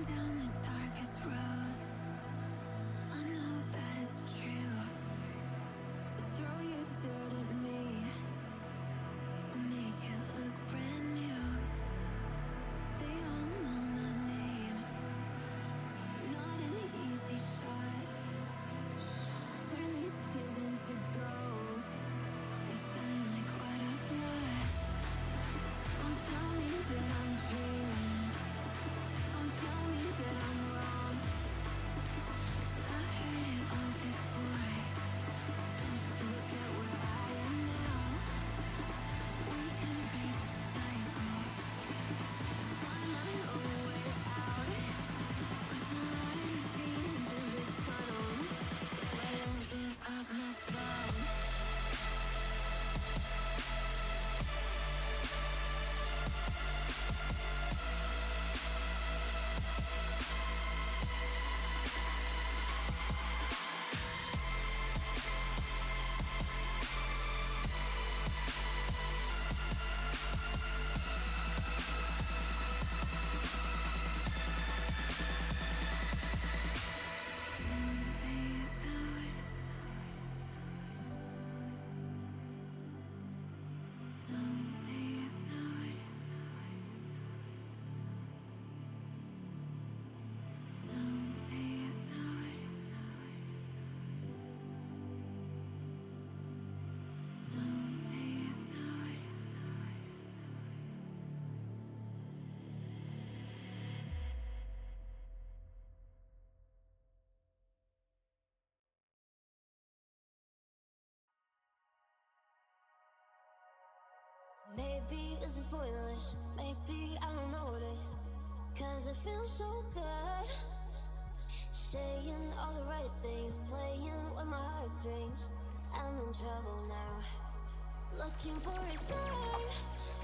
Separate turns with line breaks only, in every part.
down the darkest road. I know that it's true. So throw your dirt at me and make it look brand new. They all know my name. Not an easy shot. Turn these tears into gold. They shine like what I've lost. Don't tell me that I'm dreaming. Don't tell me that I'm wrong. 'Cause I heard it all before. And just look at where I am now. We can break the cycle. Find my own way out. There's no light at the end of the tunnel. So I won't give up my song.
Maybe this is pointless, maybe I don't notice. 'Cause it feels so good, saying all the right things, playing with my heartstrings. I'm in trouble now, looking for a sign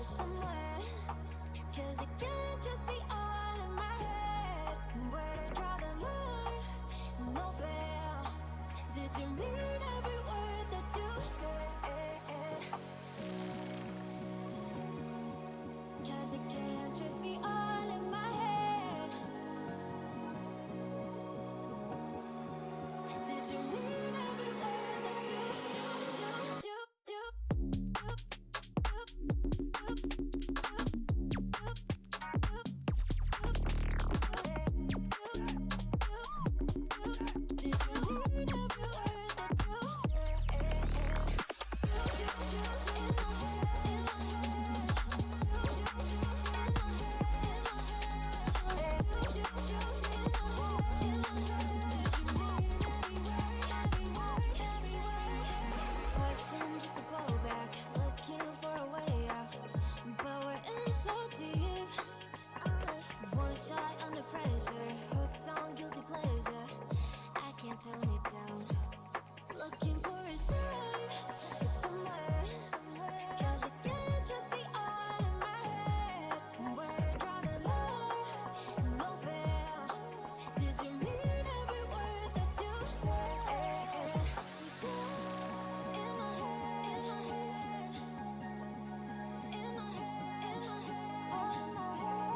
somewhere. 'Cause it can't just be all in my head. Where to draw the line, no fair. Did you mean every word that you said? 'Cause it can't just be all in my head. Did you mean every word that you just to go back, looking for a way out, but we're in so deep. One shot under pressure, hooked on guilty pleasure. I can't tone it down, looking for a sign somewhere. 'Cause it can't just be all in my head. Where to draw the line, no fair. Did you mean every word that you said? In my head, in my head, in my head, in my head, oh my head,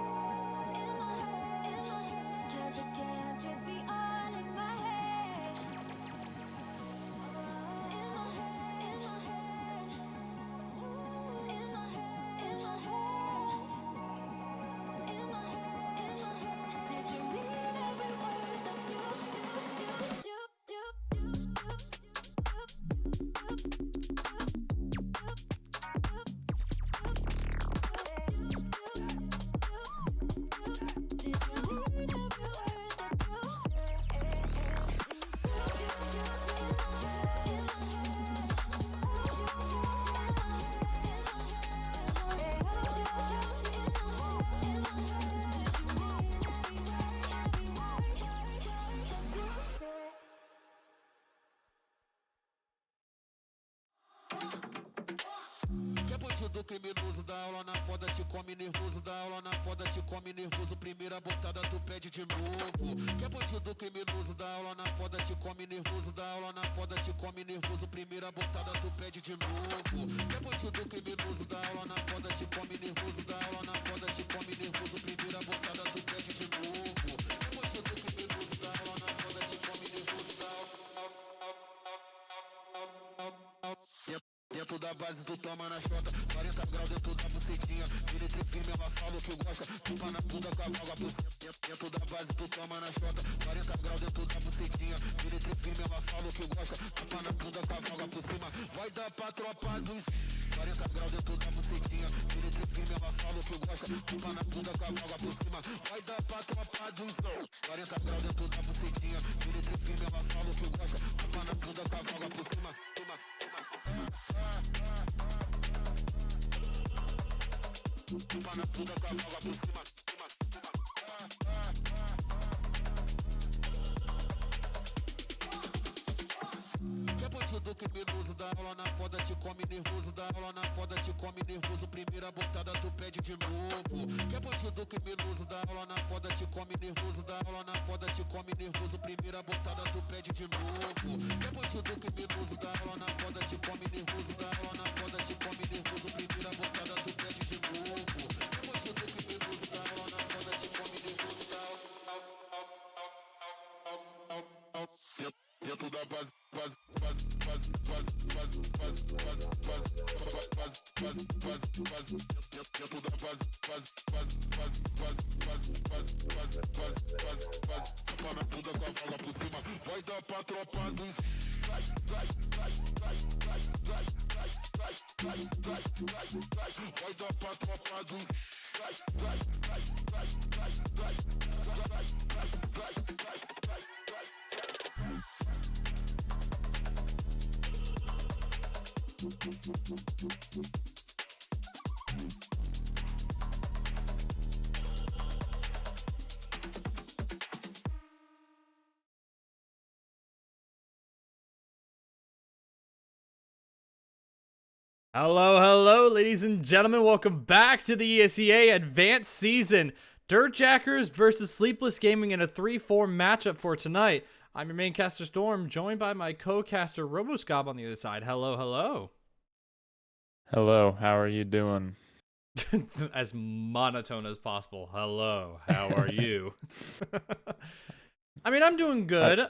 in my head, in my head. 'Cause it can't just be all in my head. In my head, in my head, in my head, in my head, in my head, in my head. Did you mean every word that you
Do criminoso, da aula na foda, te come nervoso, da aula na foda, te come nervoso, primeira botada tu pede de novo. Quer bandido criminoso, da aula na foda, te come nervoso, da aula na foda, te come nervoso, primeira botada tu pede de novo. Quer bandido criminoso, da aula na foda, te come nervoso, da aula na foda, te come nervoso, primeira botada tu pede de novo. dentro da base tu toma na chota, 40 graus dentro da bucetinha, diretriz firme ela fala o que gosta, chupa na bunda com a vaga por cima, dentro da base tu toma na chota, 40 graus dentro da bucetinha, diretriz firme ela fala o que gosta, chupa na bunda com a vaga por cima, vai dar pra tropa dos 40 graus dentro da bucetinha, diretriz firme ela fala o que gosta, chupa na bunda com a vaga por cima, vai dar pra tropa dos 40 graus dentro da bucetinha, diretriz firme ela fala o que gosta, chupa na bunda com a vaga por cima, chupa na bunda com a vaga por cima. Quer bandido criminoso, dá aula na foda, te come nervoso, dá aula na foda, te come nervoso, primeira botada tu pede de novo. Quer bandido criminoso, dá aula na foda, te come nervoso, dá aula na foda, te come nervoso, primeira botada tu pede de novo. Quer bandido criminoso, dá aula na foda, te come nervoso, dá aula na foda, te come nervoso, primeira botada tu pede de novo. Quer bandido criminoso, dá aula na foda, te come nervoso, dá aula dentro da base. Vai dar pra tropa dos vai dar pra tropa dos
Hello, ladies and gentlemen. Welcome back to the ESEA Advanced Season. DirtJackerz versus Sleepless Gaming in a 3-4 matchup for tonight. I'm your main caster, Storm, joined by my co-caster, Roboscob, on the other side. Hello.
Hello, how are you doing?
As monotone as possible. Hello, how are you? I mean, I'm doing good.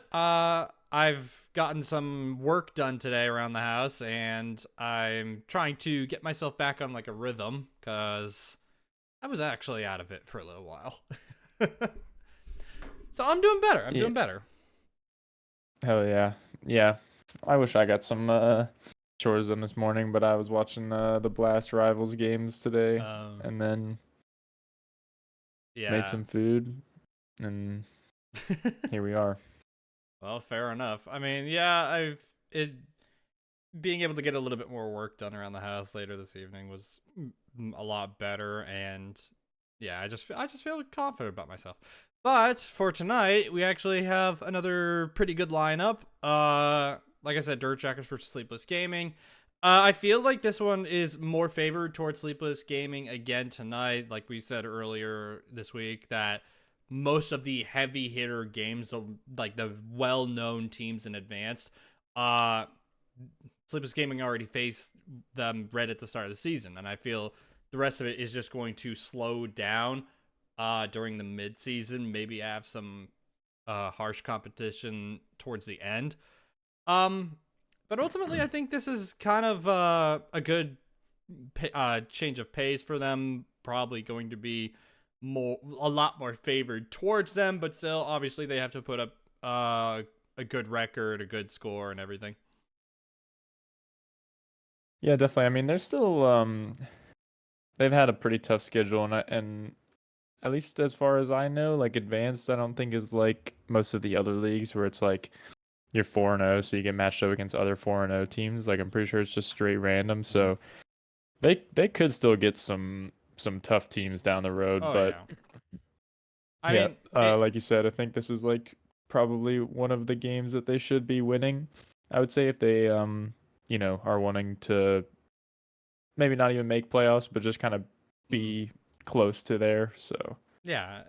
I've gotten some work done today around the house, and I'm trying to get myself back on like a rhythm, because I was actually out of it for a little while. So I'm doing better. I'm doing better.
Hell yeah. Yeah. I wish I got some chores done this morning, but I was watching the Blast Rivals games today, and then made some food, and here we are.
Well, fair enough. I mean, yeah, being able to get a little bit more work done around the house later this evening was a lot better, and yeah, I just feel confident about myself. But for tonight, we actually have another pretty good lineup. Like I said, DirtJackerz versus Sleepless Gaming. I feel like this one is more favored towards Sleepless Gaming again tonight. Like we said earlier this week, that most of the heavy hitter games, like the well-known teams in Advanced, Sleepless Gaming already faced them right at the start of the season, and I feel the rest of it is just going to slow down during the mid-season, maybe have some harsh competition towards the end. But ultimately, I think this is kind of a good change of pace for them, probably going to be a lot more favored towards them, but still, obviously, they have to put up a good record, a good score, and everything.
Yeah, definitely. I mean, they're still they've had a pretty tough schedule, and at least as far as I know, like Advanced, I don't think is like most of the other leagues where it's like you're 4-0, so you get matched up against other 4-0 teams. Like I'm pretty sure it's just straight random, so they could still get some tough teams down the road. I mean, like you said, I think this is like probably one of the games that they should be winning. I would say if they are wanting to maybe not even make playoffs, but just kind of be close to there. So
yeah,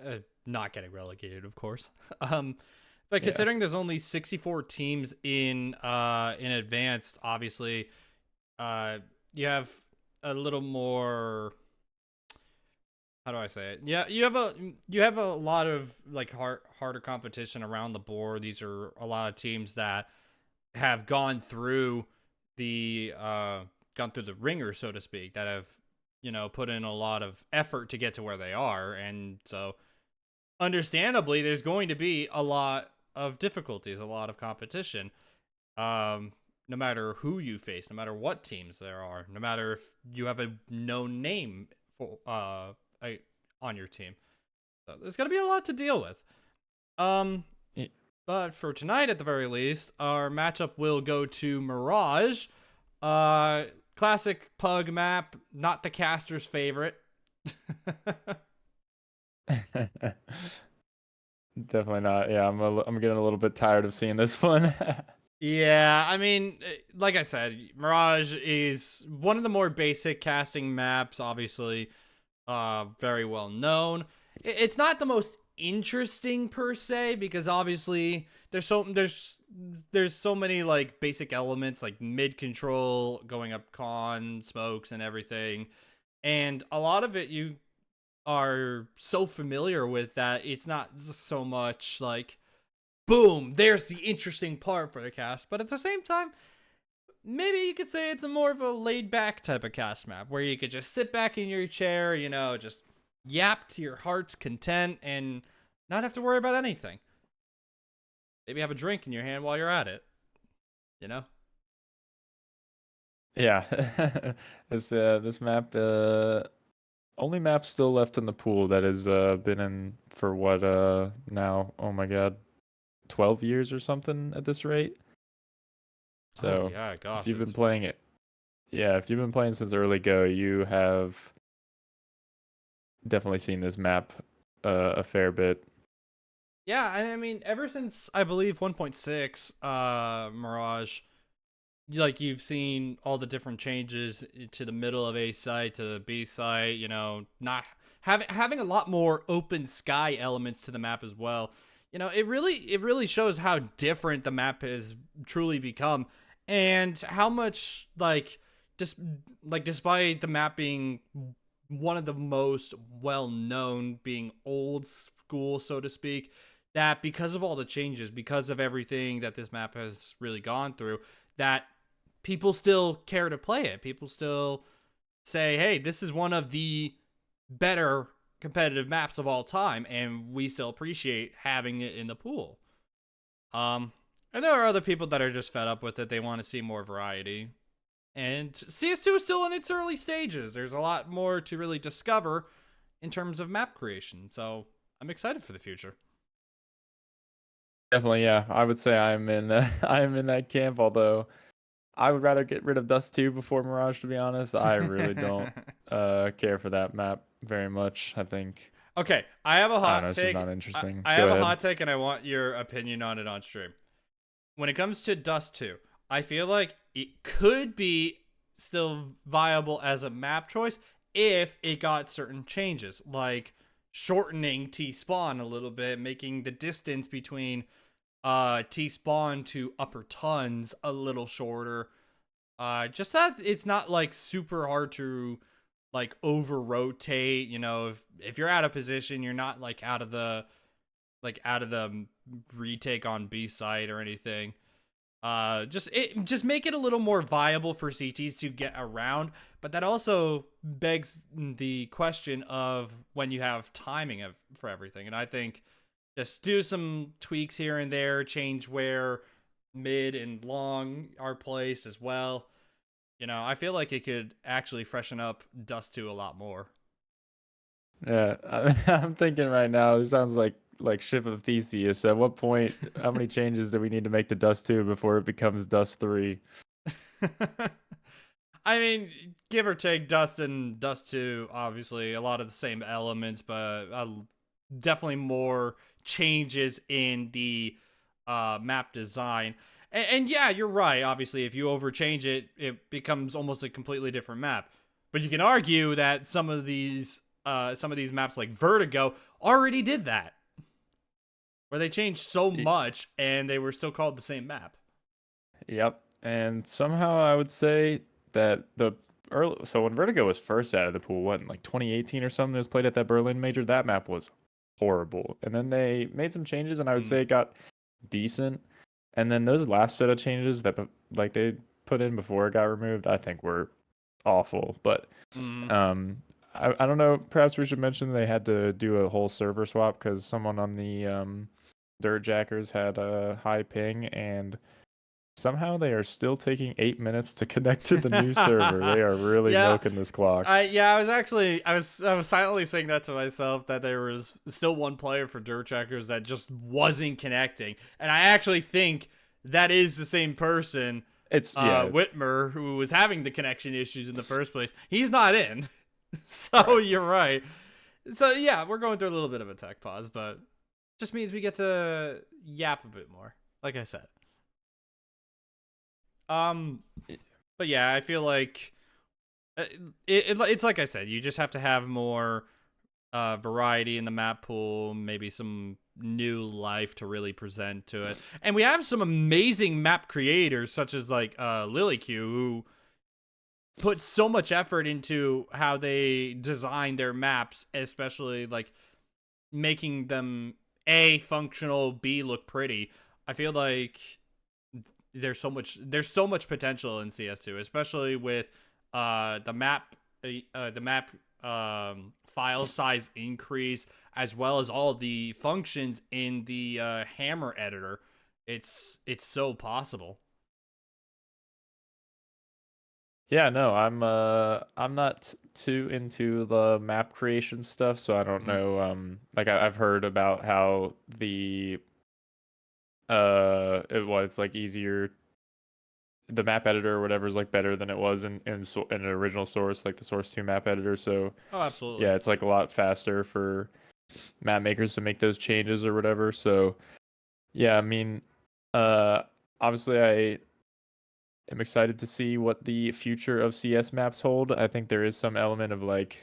not getting relegated, of course. But considering there's only 64 teams in Advanced, obviously, you have a little more. How do I say it? Yeah, you have a lot of like harder competition around the board. These are a lot of teams that have gone through the gone through the ringer, so to speak, that have put in a lot of effort to get to where they are, and so understandably, there's going to be a lot of difficulties, a lot of competition. No matter who you face, no matter what teams there are, no matter if you have a known name for on your team, so there's gonna be a lot to deal with.
Yeah.
But for tonight, at the very least, our matchup will go to Mirage. Classic pug map, not the caster's favorite.
Definitely not. Yeah, I'm getting a little bit tired of seeing this one.
Yeah, I mean, like I said, Mirage is one of the more basic casting maps, obviously, very well known. It's not the most interesting per se, because obviously there's so many like basic elements like mid control, going up con, smokes and everything. And a lot of it you are so familiar with that it's not so much like boom, there's the interesting part for the cast. But at the same time, maybe you could say it's a more of a laid back type of cast map where you could just sit back in your chair, just yap to your heart's content and not have to worry about anything. Maybe have a drink in your hand while you're at it.
Yeah, this map, only map still left in the pool that has been in for what now? Oh my god, 12 years or something at this rate. So
yeah, gosh,
if you've been playing it, yeah, if you've been playing since early go, you have definitely seen this map a fair bit.
Yeah, I mean, ever since I believe 1.6, Mirage, like you've seen all the different changes to the middle of A site to the B site. Not having a lot more open sky elements to the map as well. It really shows how different the map has truly become, and how much despite the map being one of the most well known, being old school, so to speak, that because of all the changes, because of everything that this map has really gone through, that people still care to play it. People still say, hey, this is one of the better competitive maps of all time, and we still appreciate having it in the pool. And there are other people that are just fed up with it. They want to see more variety. And CS2 is still in its early stages. There's a lot more to really discover in terms of map creation. So I'm excited for the future.
Definitely, yeah. I would say I'm in I'm in that camp, although I would rather get rid of Dust 2 before Mirage, to be honest. I really don't care for that map very much, I think.
Okay, I have a hot
It's
take.
just not interesting.
I
Go
have
ahead.
a hot take, and I want your opinion on it on stream. When it comes to Dust 2, I feel like it could be still viable as a map choice if it got certain changes, like shortening T-spawn a little bit, making the distance between T-spawn to upper tons a little shorter. Just that it's not like super hard to like over rotate. If you're out of position, you're not like out of the retake on B site or anything. Just make it a little more viable for CTs to get around, but that also begs the question of when you have timing for everything. And I think just do some tweaks here and there, change where mid and long are placed as well. I feel like it could actually freshen up Dust 2 a lot more.
Yeah, I'm thinking right now, it sounds like Ship of Theseus. At what point, how many changes do we need to make to Dust 2 before it becomes Dust 3?
I mean, give or take, Dust and Dust 2, obviously, a lot of the same elements, but definitely more changes in the map design. And yeah, you're right. Obviously, if you overchange it, it becomes almost a completely different map. But you can argue that some of these maps like Vertigo already did that, where they changed so much and they were still called the same map.
Yep. And somehow I would say that so when Vertigo was first out of the pool, what, in like 2018 or something, it was played at that Berlin major, that map was horrible. And then they made some changes, and I would say it got decent. And then those last set of changes that they put in before it got removed, I think were awful. But
Mm.
I don't know. Perhaps we should mention they had to do a whole server swap because someone on the DirtJackerz had a high ping, and somehow they are still taking 8 minutes to connect to the new server. They are really
Yeah.
milking this clock.
I was silently saying that to myself, that there was still one player for DirtJackerz that just wasn't connecting, and I actually think that is the same person,
It's yeah,
Whitmer, who was having the connection issues in the first place. He's not in, so you're right. So yeah, we're going through a little bit of a tech pause, but just means we get to yap a bit more, like I said. Um, but yeah, I feel like it's like I said, you just have to have more variety in the map pool, maybe some new life to really present to it. And we have some amazing map creators, such as like LilyQ, who put so much effort into how they design their maps, especially like making them A, functional, B, look pretty. I feel like there's so much potential in CS2, especially with the map file size increase, as well as all the functions in the hammer editor. It's so possible.
yeah. No, I'm not too into the map creation stuff, so I don't
Mhm.
know. Like I've heard about how the it's like easier. The map editor or whatever is like better than it was in an original source, like the source 2 map editor. So
Oh, absolutely.
yeah, it's like a lot faster for map makers to make those changes or whatever. So yeah, I mean, uh, obviously I am excited to see what the future of CS maps hold. I think there is some element of like,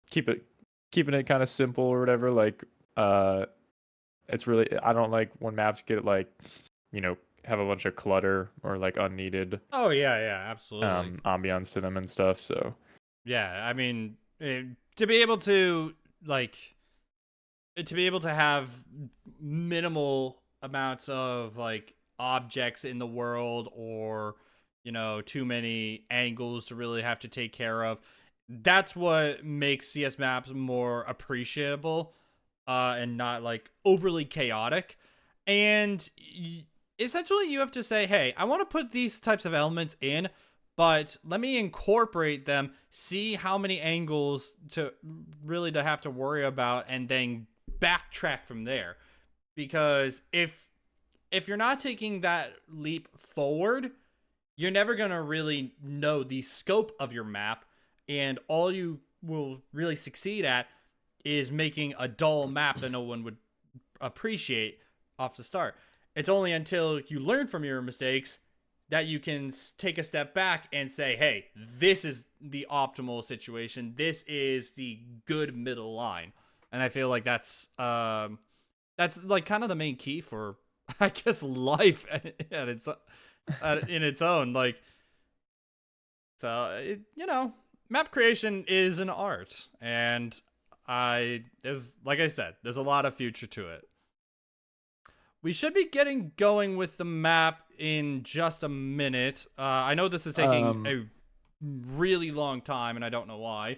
keep it keeping it kind of simple or whatever. Like, uh, it's really I don't like when maps get like, have a bunch of clutter or like unneeded
Oh yeah, absolutely.
ambiance to them and stuff. So
Yeah, I mean, to be able to like have minimal amounts of like objects in the world, or too many angles to really have to take care of, that's what makes CS maps more appreciable, and not like overly chaotic. And essentially you have to say, hey, I want to put these types of elements in, but let me incorporate them, see how many angles to have to worry about, and then backtrack from there. Because if you're not taking that leap forward, you're never going to really know the scope of your map, and all you will really succeed at is making a dull map that no one would appreciate off the start. It's only until you learn from your mistakes that you can take a step back and say, hey, this is the optimal situation. This is the good middle line. And I feel like that's like kind of the main key for, I guess, life at its in its own. Like, so map creation is an art, and there's, like I said, there's a lot of future to it. We should be getting going with the map in just a minute. I know this is taking a really long time, and I don't know why,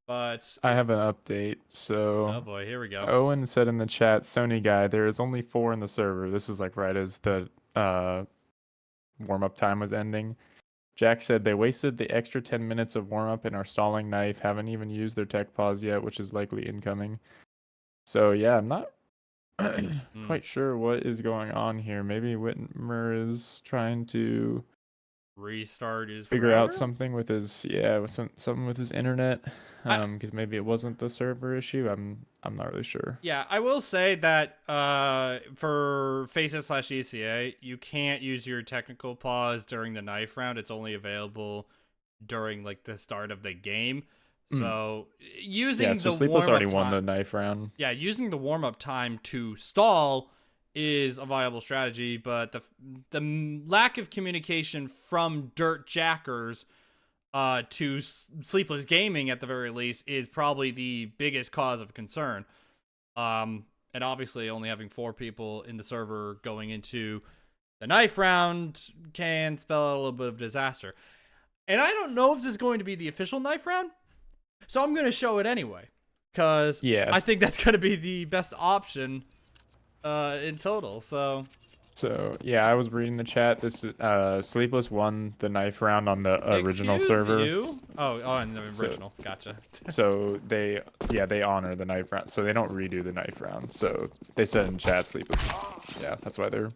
but
I have an update.
oh
So
boy, here we go.
Owen said in the chat, Sony guy, there is only 4 in the server. This is like right as the warm up time was ending. Jack said they wasted the extra 10 minutes of warm up and are stalling knife. Haven't even used their tech pause yet, which is likely incoming. So yeah, I'm not quite sure what is going on here. Maybe Whitmer is trying to
Restart is
figure
router?
out something with his something with his internet. Because maybe it wasn't the server issue. I'm not really sure.
Yeah, I will say that for Faces/ESEA, you can't use your technical pause during the knife round. It's only available during like the start of the game. So using
so
the
Sleepless
warm
already
up
won the
time,
knife round.
yeah, using the warm up time to stall is a viable strategy, but the lack of communication from DirtJackerz to Sleepless Gaming, at the very least, is probably the biggest cause of concern. And obviously, only having 4 people in the server going into the knife round can spell out a little bit of disaster. And I don't know if this is going to be the official knife round, so I'm going to show it anyway. Because I think that's going to be the best option in total, so...
So, yeah, I was reading the chat. This is, Sleepless won the knife round on the original server.
You? Oh, in the original. Gotcha.
So they honor the knife round. So they don't redo the knife round. So they said in chat, Sleepless. Yeah, that's why they're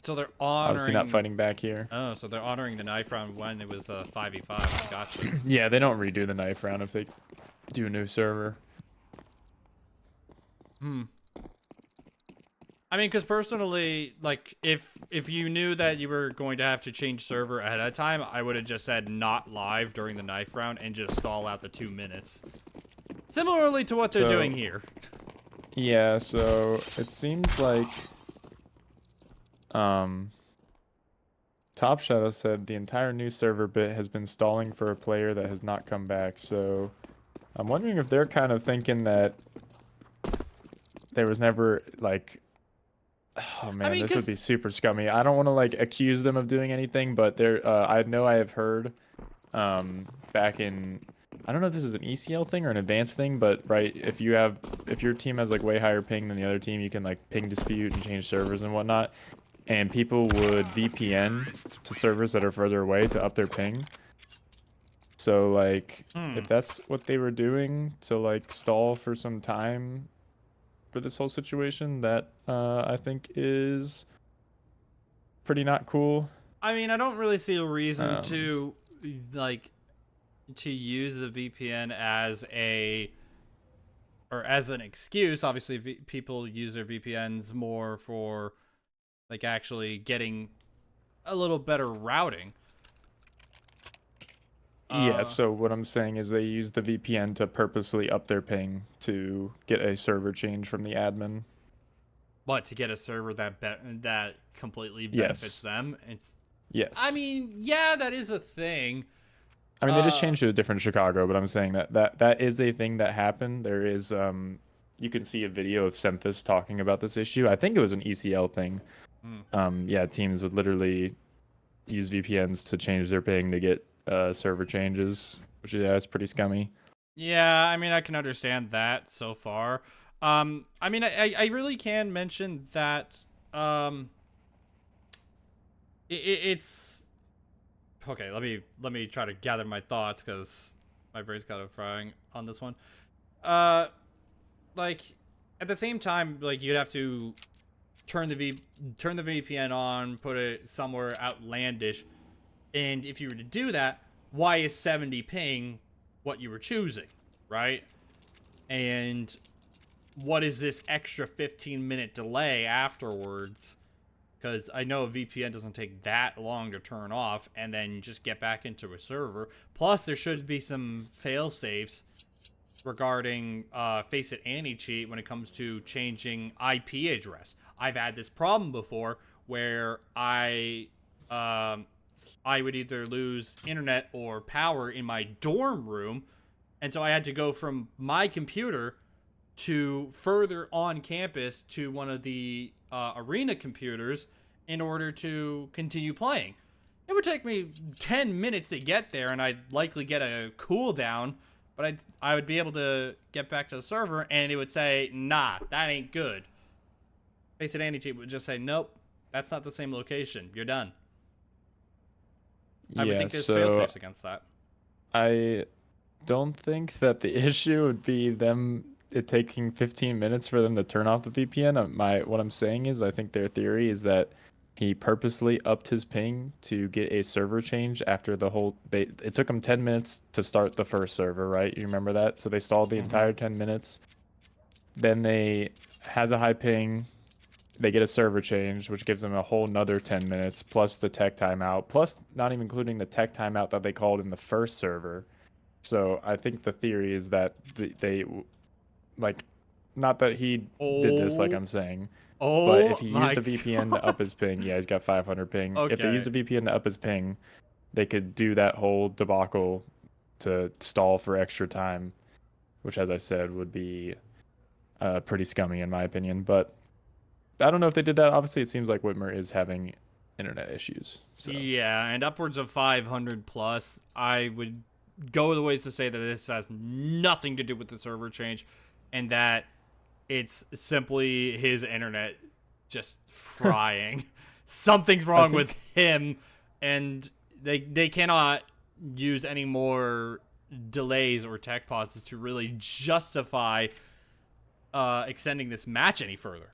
So they're honoring...
obviously not fighting back here.
Oh, so they're honoring the knife round when it was 5v5. Gotcha.
Yeah, they don't redo the knife round if they do a new server.
I mean, because personally, like, if you knew that you were going to have to change server ahead of time, I would have just said not live during the knife round and just stall out the 2 minutes. Similarly to what they're doing here.
Yeah, so it seems like Top Shadow said the entire new server bit has been stalling for a player that has not come back. So I'm wondering if they're kind of thinking that there was never like... Oh man, this would be super scummy. I don't want to like accuse them of doing anything, but I know I have heard back in, I don't know if this is an ECL thing or an advanced thing, but right, if your team has like way higher ping than the other team, you can like ping dispute and change servers and whatnot. And people would VPN to servers that are further away to up their ping. So like if that's what they were doing to like stall for some time for this whole situation, that I think is pretty not cool.
I mean, I don't really see a reason to like to use the VPN as an excuse. Obviously, people use their VPNs more for like actually getting a little better routing.
Yeah, so what I'm saying is they use the VPN to purposely up their ping to get a server change from the admin.
But to get a server that completely benefits them.
Yes.
I mean, yeah, that is a thing.
I mean, they just changed to a different Chicago, but I'm saying that is a thing that happened. There is, you can see a video of Semphis talking about this issue. I think it was an ECL thing. Yeah, teams would literally use VPNs to change their ping to get server changes, which is pretty scummy.
Yeah, I mean, I can understand that so far. I mean, I really can mention that it's okay. Let me try to gather my thoughts because my brain's kind of frying on this one. Like at the same time, like you'd have to turn the VPN on, put it somewhere outlandish. And if you were to do that, why is 70 ping what you were choosing, right? And what is this extra 15-minute delay afterwards? Because I know a VPN doesn't take that long to turn off and then just get back into a server. Plus, there should be some fail-safes regarding Faceit anti-cheat when it comes to changing IP address. I've had this problem before where I would either lose internet or power in my dorm room, and so I had to go from my computer to further on campus to one of the arena computers in order to continue playing. It would take me 10 minutes to get there, and I'd likely get a cooldown, but I would be able to get back to the server, and it would say, nah, that ain't good. Faceit anti-cheat would just say, nope, that's not the same location. You're done. I would think there's fail-safes against that.
I don't think that the issue would be it taking 15 minutes for them to turn off the VPN. What I'm saying is I think their theory is that he purposely upped his ping to get a server change after it took them 10 minutes to start the first server, right? You remember that? So they stalled the entire 10 minutes. Then they has a high ping. They get a server change, which gives them a whole nother 10 minutes, plus the tech timeout, plus not even including the tech timeout that they called in the first server. So I think the theory is that they like, not that he did this like I'm saying, but if he used a VPN to up his ping, yeah, he's got 500 ping.
Okay.
If they used a VPN to up his ping, they could do that whole debacle to stall for extra time, which, as I said, would be pretty scummy in my opinion. But I don't know if they did that. Obviously, it seems like Whitmer is having internet issues. So
Yeah, and upwards of 500 plus. I would go the ways to say that this has nothing to do with the server change, and that it's simply his internet just frying. Something's wrong with him, and they cannot use any more delays or tech pauses to really justify extending this match any further.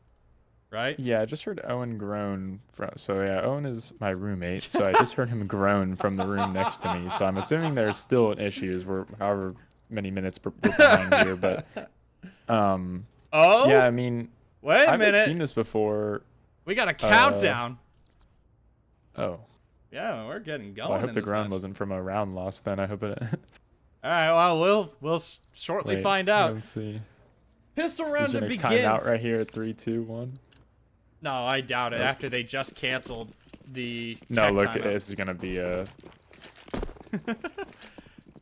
Right?
yeah, I just heard Owen groan so yeah, Owen is my roommate, so I just heard him groan from the room next to me. So I'm assuming there's still issues where however many minutes we're playing here, but
Oh?
yeah, I mean,
Wait a
I've
minute.
seen this before.
We got a countdown.
Oh,
Yeah, we're getting going.
well, I hope
in
the
this
groan
match.
wasn't from a round loss. Then I hope it.
All right, well, we'll shortly
Wait,
find out.
Let's see.
Pistol
Is
round
there
begins.
timeout right here at 3, 2, 1?
No, I doubt it. After they just canceled the
No,
tech
look,
timeout.
this is gonna be a.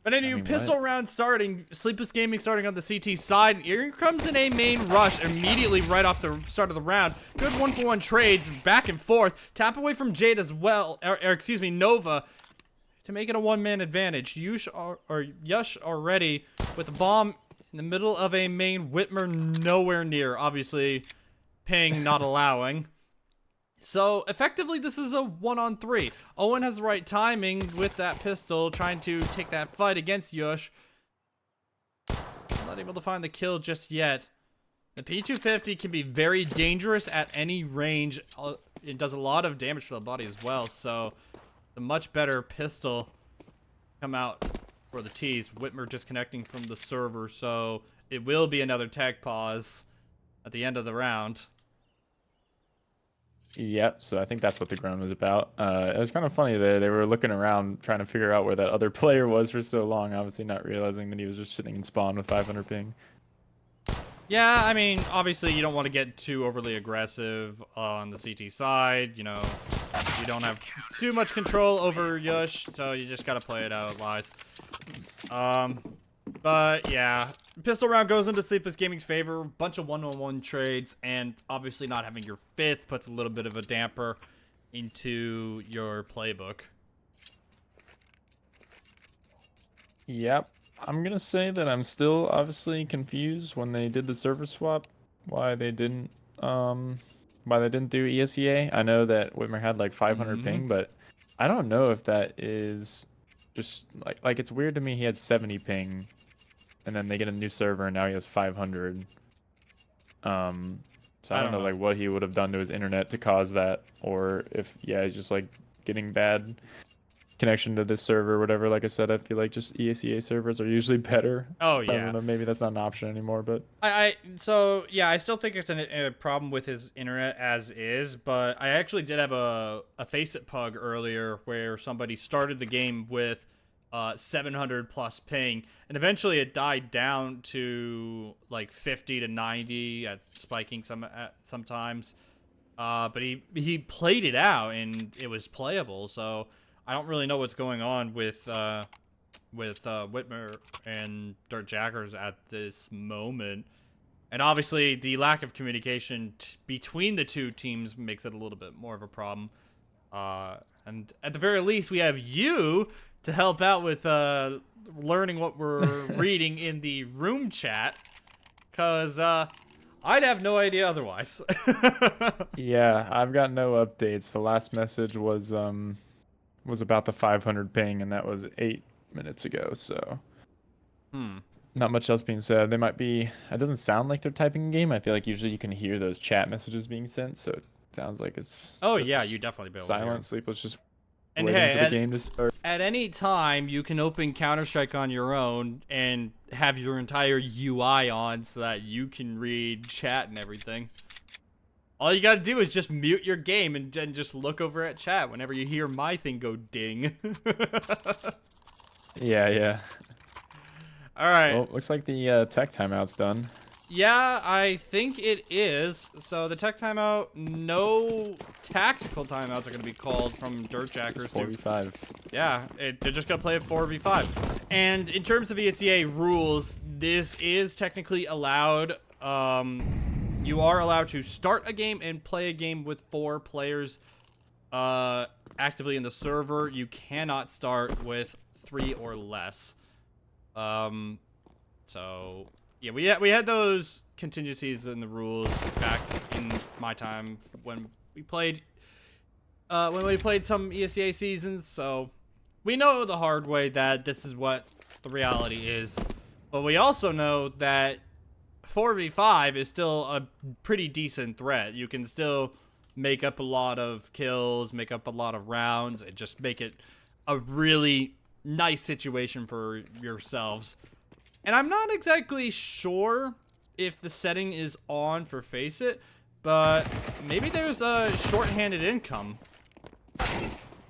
But anyway,
mean,
pistol
what?
round starting. Sleepless Gaming starting on the CT side. Here comes in a main rush immediately right off the start of the round. Good 1-for-1 trades back and forth. Tap away from Jade as well, or excuse me, Nova, to make it a one-man advantage. Yush already with the bomb in the middle of a main. Whitmer nowhere near. Obviously, ping not allowing. So, effectively, this is a 1-on-3. Owen has the right timing with that pistol, trying to take that fight against Yush. Not able to find the kill just yet. The P250 can be very dangerous at any range. It does a lot of damage to the body as well, so the much better pistol come out for the T's. Whitmer disconnecting from the server, so it will be another tech pause at the end of the round.
Yep, so I think that's what the ground was about. It was kind of funny there. They were looking around trying to figure out where that other player was for so long, obviously not realizing that he was just sitting in spawn with 500 ping.
Yeah, I mean, obviously you don't want to get too overly aggressive on the CT side. You know, you don't have too much control over Yush, so you just gotta play it out wise. But yeah, pistol round goes into Sleepless Gaming's favor. Bunch of 1-on-1 trades, and obviously not having your fifth puts a little bit of a damper into your playbook.
Yep, I'm gonna say that I'm still obviously confused when they did the server swap, why they didn't do ESEA. I know that Whitmer had like 500 ping, but I don't know if that is just like it's weird to me. He had 70 ping, and then they get a new server, and now he has 500. So I don't know like what he would have done to his internet to cause that, or if he's just like getting bad connection to this server or whatever. Like I said, I feel like just ESEA servers are usually better.
Oh
I
yeah.
don't know, maybe that's not an option anymore, but
So yeah, I still think it's a problem with his internet as is, but I actually did have a face it pug earlier where somebody started the game with 700 plus ping, and eventually it died down to like 50 to 90 at spiking sometimes. But he played it out and it was playable, so I don't really know what's going on with Whitmer and DirtJackerz at this moment. And obviously, the lack of communication between the two teams makes it a little bit more of a problem. And at the very least, we have you to help out with learning what we're reading in the room chat, because I'd have no idea otherwise.
yeah, I've got no updates. The last message was about the 500 ping, and that was 8 minutes ago, so not much else being said. They might be, it doesn't sound like they're typing in game. I feel like usually you can hear those chat messages being sent, so it sounds like it's
yeah, you definitely be able to hear.
silent. Sleepless just
And
waiting
hey,
for the game to start.
at any time, you can open Counter-Strike on your own and have your entire UI on so that you can read chat and everything. All you gotta do is just mute your game and then just look over at chat whenever you hear my thing go ding.
Yeah.
Alright.
Well, looks like the tech timeout's done.
Yeah, I think it is. So the tech timeout, no tactical timeouts are going to be called from DirtJackerz.
4v5.
Yeah, they're just going to play a 4v5. And in terms of ESEA rules, this is technically allowed. You are allowed to start a game and play a game with 4 players actively in the server, you cannot start with 3 or less. So yeah, we had those contingencies in the rules back in my time when we played some ESEA seasons, so we know the hard way that this is what the reality is. But we also know that 4v5 is still a pretty decent threat. You can still make up a lot of kills, make up a lot of rounds, and just make it a really nice situation for yourselves. And I'm not exactly sure if the setting is on for Face It, but maybe there's a shorthanded income.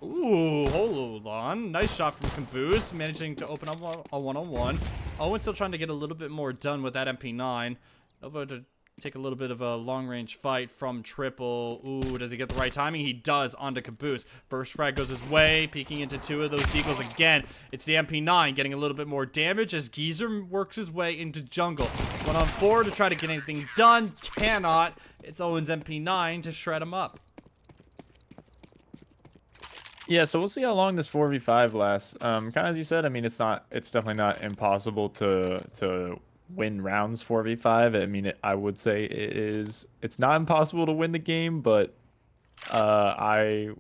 Ooh, hold on. Nice shot from Caboose, managing to open up a one-on-one. Owen still trying to get a little bit more done with that MP9. Nova to take a little bit of a long-range fight from Triple. Ooh, does he get the right timing? He does, onto Caboose. First frag goes his way, peeking into 2 of those deagles again. It's the MP9 getting a little bit more damage as Geezer works his way into jungle. 1-on-4 to try to get anything done. Cannot. It's Owen's MP9 to shred him up.
Yeah, so we'll see how long this 4v5 lasts. Kind of as you said, I mean, it's definitely not impossible to win rounds 4v5. I mean, I would say it's not impossible to win the game, but I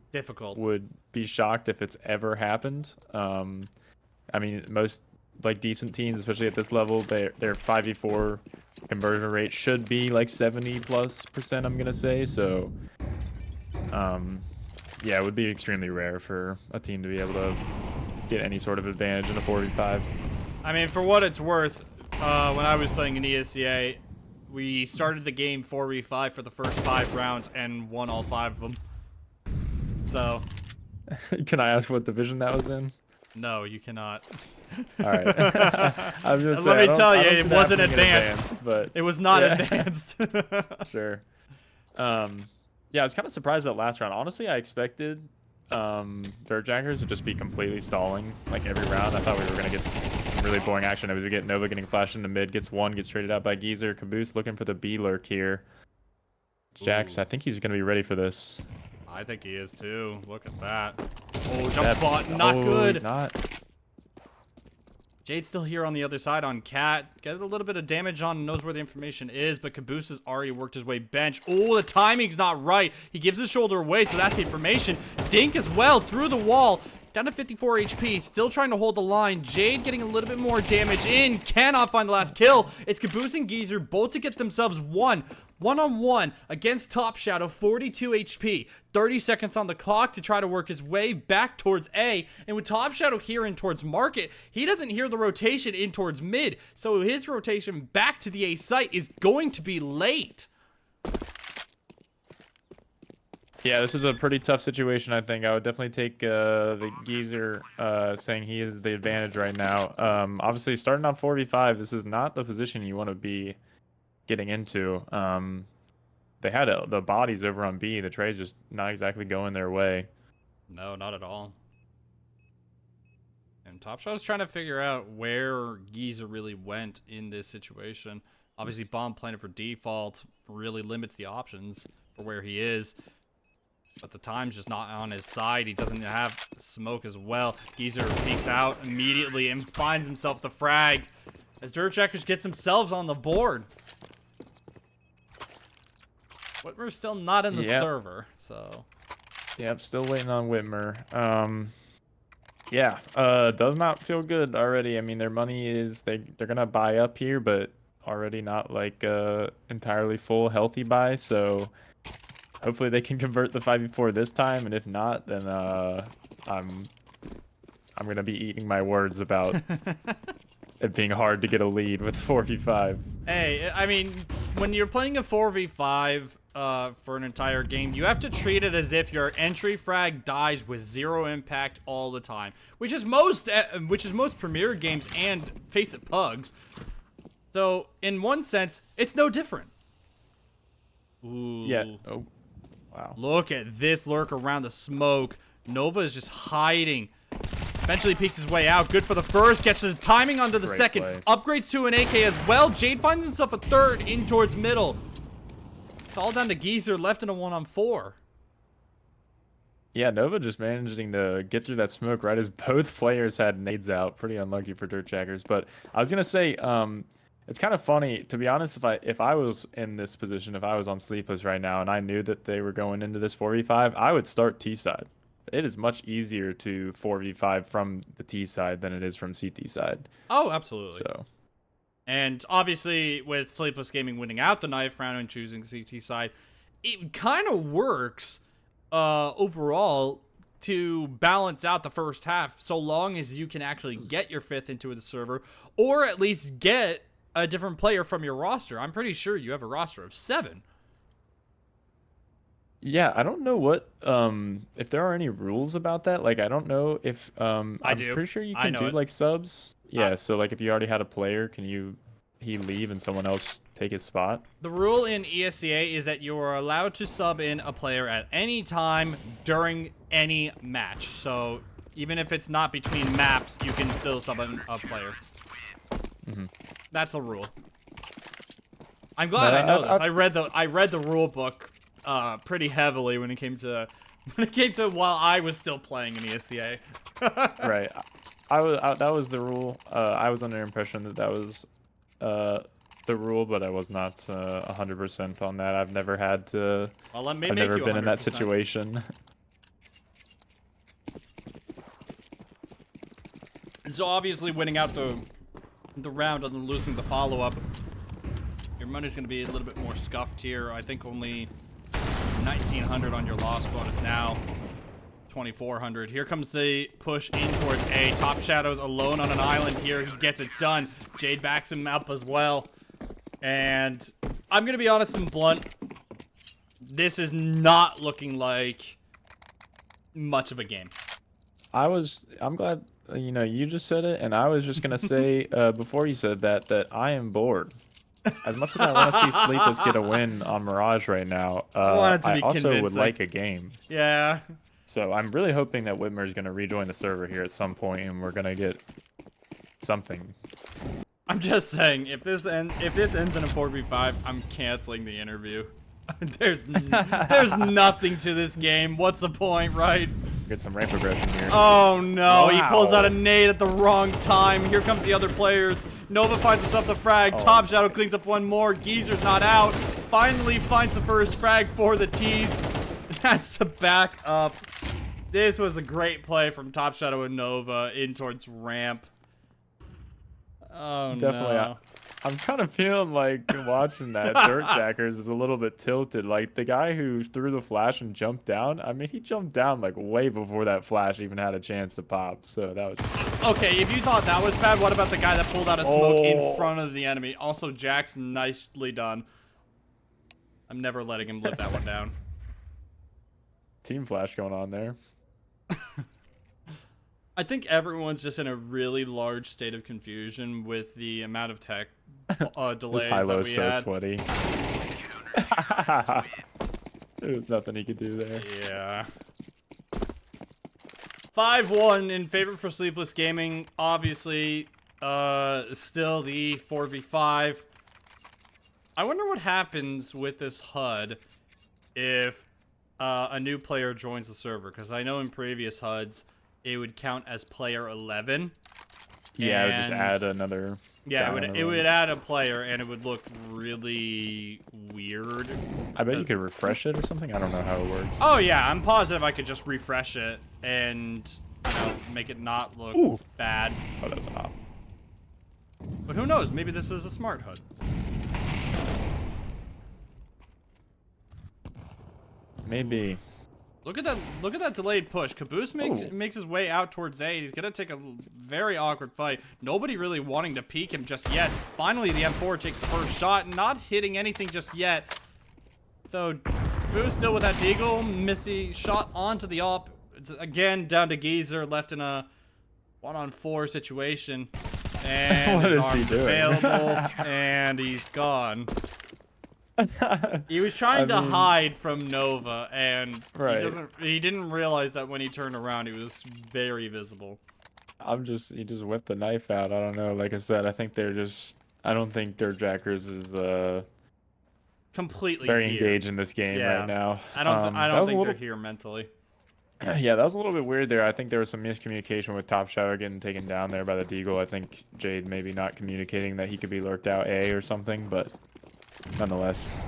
would be shocked if it's ever happened. I mean, most like decent teams, especially at this level, their 5v4 conversion rate should be like 70+%, I'm gonna say. So yeah, it would be extremely rare for a team to be able to get any sort of advantage in a 4v5.
I mean, for what it's worth, when I was playing in ESEA, we started the game 4v5 for the first 5 rounds and won all 5 of them. So.
Can I ask what division that was in?
No, you cannot.
All right. I was gonna say,
let me tell you, it wasn't advanced.
But
it was not advanced.
Sure. Yeah, I was kind of surprised that last round. Honestly, I expected DirtJackerz to just be completely stalling like every round. I thought we were gonna get some really boring action. As we get Nova getting flashed into mid, gets traded out by Geezer. Caboose looking for the B lurk here. Jax, I think he's gonna be ready for this.
I think he is too. Look at that. Oh, jump bot, not good.
Not.
Jade's still here on the other side on Cat. Get a little bit of damage on, knows where the information is, but Caboose has already worked his way bench. Oh, the timing's not right. He gives his shoulder away, so that's the information. Dink as well, through the wall. Down to 54 HP, still trying to hold the line. Jade getting a little bit more damage in. Cannot find the last kill. It's Caboose and Geezer both to get themselves one-on-one against Top Shadow, 42 HP. 30 seconds on the clock to try to work his way back towards A. And with Top Shadow here in towards Market, he doesn't hear the rotation in towards mid. So his rotation back to the A site is going to be late.
Yeah, this is a pretty tough situation, I think. I would definitely take the Geezer saying he has the advantage right now. Obviously, starting on 4v5, this is not the position you want to be getting into. They had the bodies over on B. The trade's just not exactly going their way.
No, not at all. And Top Shot is trying to figure out where Geezer really went in this situation. Obviously, bomb planted for default really limits the options for where he is. But the time's just not on his side. He doesn't have smoke as well. Geezer peeks out immediately and finds himself the frag as DirtJackerz gets themselves on the board. Whitmer's still not in the server, so.
Yep, still waiting on Whitmer. Yeah, does not feel good already. I mean, their money is, they're gonna buy up here, but already not like entirely full healthy buy, so hopefully they can convert the 5v4 this time, and if not, then I'm gonna be eating my words about it being hard to get a lead with 4v5.
Hey, I mean, when you're playing a 4v5 for an entire game, you have to treat it as if your entry frag dies with 0 impact all the time, which is most Premier games and Face It Pugs. So in one sense, it's no different. Ooh.
Yeah. Oh. Wow.
Look at this lurk around the smoke. Nova is just hiding. Eventually peeks his way out. Good for the first. Gets the timing onto the second.
Play.
Upgrades to an AK as well. Jade finds himself a third in towards middle. It's all down to Geezer left in a 1-on-4.
Yeah, Nova just managing to get through that smoke right as both players had nades out. Pretty unlucky for DirtJackerz. But I was gonna say, it's kind of funny to be honest. If I was in this position, if I was on Sleepless right now, and I knew that they were going into this 4v5, I would start T side. It is much easier to 4v5 from the T side than it is from CT side.
Oh, absolutely.
So
And obviously, with Sleepless Gaming winning out the knife round and choosing CT side, it kind of works overall to balance out the first half, so long as you can actually get your 5th into the server, or at least get a different player from your roster. I'm pretty sure you have a roster of 7.
yeah, I don't know what if there are any rules about that. Like I don't know if I'm
do.
pretty sure you
I
can
know
do
it.
like subs. Yeah, so like if you already had a player, can he leave and someone else take his spot?
The rule in ESEA is that you are allowed to sub in a player at any time during any match. So even if it's not between maps, you can still sub in a player. That's a rule. I'm glad
No,
I know this. I read the rule book pretty heavily when it came to while I was still playing in ESEA.
Right. That was the rule. I was under the impression that was the rule, but I was not 100% on that. I've never had to.
Well, let me
I've
make
never
you
been in that
100%.
situation.
So obviously winning out the round and then losing the follow-up, your money's going to be a little bit more scuffed here. I think only 1,900 on your loss bonus now. 2,400. Here comes the push in towards A. Top Shadow's alone on an island here. He gets it done. Jade backs him up as well. And I'm going to be honest and blunt. This is not looking like much of a game.
I'm glad, you just said it, and I was just gonna say, before you said that I am bored. As much as I want to see Sleepless get a win on Mirage right now,
want it to
I
be
also would
convincing.
like a game.
Yeah.
So I'm really hoping that Whitmer is gonna rejoin the server here at some point, and we're gonna get something.
I'm just saying, if this ends in a 4v5, I'm canceling the interview. There's nothing to this game. What's the point, right?
Get some ramp progression here.
Oh no, he pulls
Wow.
out a nade at the wrong time. Here comes the other players. Nova finds himself the frag.
Oh.
Top Shadow cleans up one more. Geezer's not out. Finally finds the first frag for the tees. That's to back up. This was a great play from Top Shadow and Nova in towards ramp. Oh
Definitely.
no.
I'm kind of feeling like watching that DirtJackerz is a little bit tilted. Like the guy who threw the flash and jumped down. I mean, he jumped down like way before that flash even had a chance to pop. So that was.
Okay, if you thought that was bad, what about the guy that pulled out a smoke in
Oh.
front of the enemy? Also, Jax, nicely done. I'm never letting him live that one down.
Team flash going on there.
I think everyone's just in a really large state of confusion with the amount of tech delays
This high-low
that
is
we
so
had.
sweaty. There was nothing he could do there.
Yeah. 5-1 in favor for Sleepless Gaming. Obviously, still the 4v5. I wonder what happens with this HUD if a new player joins the server, because I know in previous HUDs it would count as player 11.
Yeah, it would just
and-
add another.
Yeah,
guy
it
in the
would
room.
add a player, and it would look really weird.
I bet you could refresh it or something. I don't know how it works.
Oh yeah, I'm positive I could just refresh it and make it not look
Ooh.
bad.
Oh, that was an op.
But who knows? Maybe this is a smart HUD.
Maybe.
Look at that! Look at that delayed push. Caboose
Ooh.
makes his way out towards A. He's gonna take a very awkward fight. Nobody really wanting to peek him just yet. Finally, the M4 takes the first shot, not hitting anything just yet. So Caboose still with that deagle. Missy shot onto the op. It's again down to Geezer, left in a 1-on-4 situation. And
What
his
is he
arm's
doing?
available, and he's gone. He was trying to
mean-
hide from Nova, and
Right.
he didn't realize that when he turned around, he was very visible.
He just whipped the knife out. I don't know. Like I said, I think I don't think DirtJackerz is
Completely
very
here.
engaged in this game
Yeah.
right now.
I don't
That
think
was a
they're
little,
here mentally.
Yeah, that was a little bit weird there. I think there was some miscommunication with Top Shadow getting taken down there by the Deagle. I think Jade maybe not communicating that he could be lurked out A or something, but nonetheless.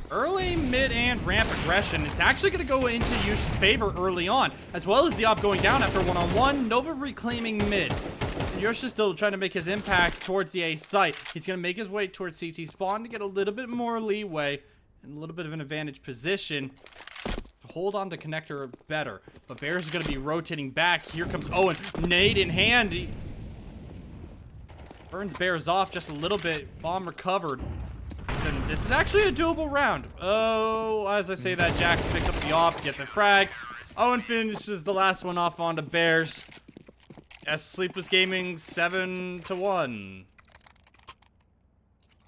Early, mid, and ramp aggression. It's actually going to go into Yush's favor early on, as well as the op going down after one-on-one. Nova reclaiming mid. Yush is still trying to make his impact towards the A site. He's going to make his way towards CT spawn to get a little bit more leeway and a little bit of an advantage position. Hold on to connector better, but Bears is going to be rotating back. Here comes Owen, nade in hand. He burns Bears off just a little bit. Bomb recovered. And this is actually a doable round. Oh, as I say that, Jax picks up the off, gets a frag. Owen finishes the last one off onto Bears. As Sleepless Gaming 7-1.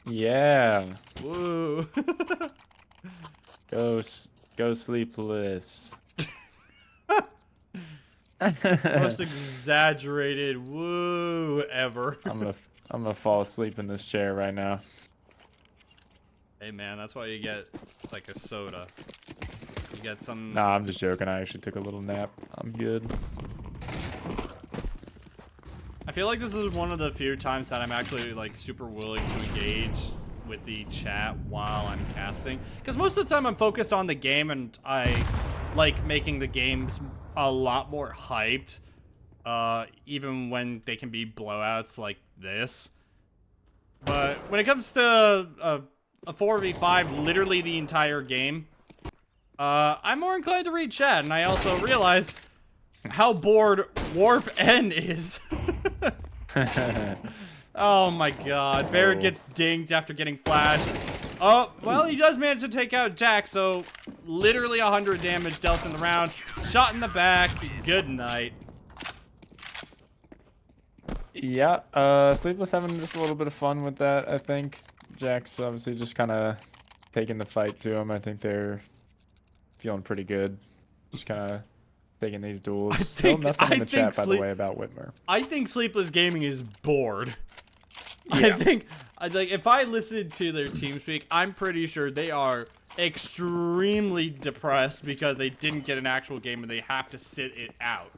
Yeah.
Woo.
Go Sleepless.
Most exaggerated woo ever.
I'm gonna fall asleep in this chair right now.
Hey man, that's why you get like a soda. You get some.
Nah, I'm just joking. I actually took a little nap. I'm good.
I feel like this is one of the few times that I'm actually like super willing to engage with the chat while I'm casting, because most of the time I'm focused on the game and I like making the games a lot more hyped, even when they can be blowouts like this. But when it comes to a 4v5 literally the entire game, I'm more inclined to read chat, and I also realize how bored Warp N is. Oh my god. Barrett gets dinged after getting flashed. Oh, well, he does manage to take out Jack, so literally 100 damage dealt in the round. Shot in the back. Good night.
Yeah, Sleepless having just a little bit of fun with that, I think. Jack's obviously just kind of taking the fight to him. I think they're feeling pretty good. Just kind of taking these duels. Still nothing in the chat, by the way, about Whitmer.
I think Sleepless Gaming is bored.
Yeah.
I think, like, if I listen to their team speak, I'm pretty sure they are extremely depressed because they didn't get an actual game and they have to sit it out.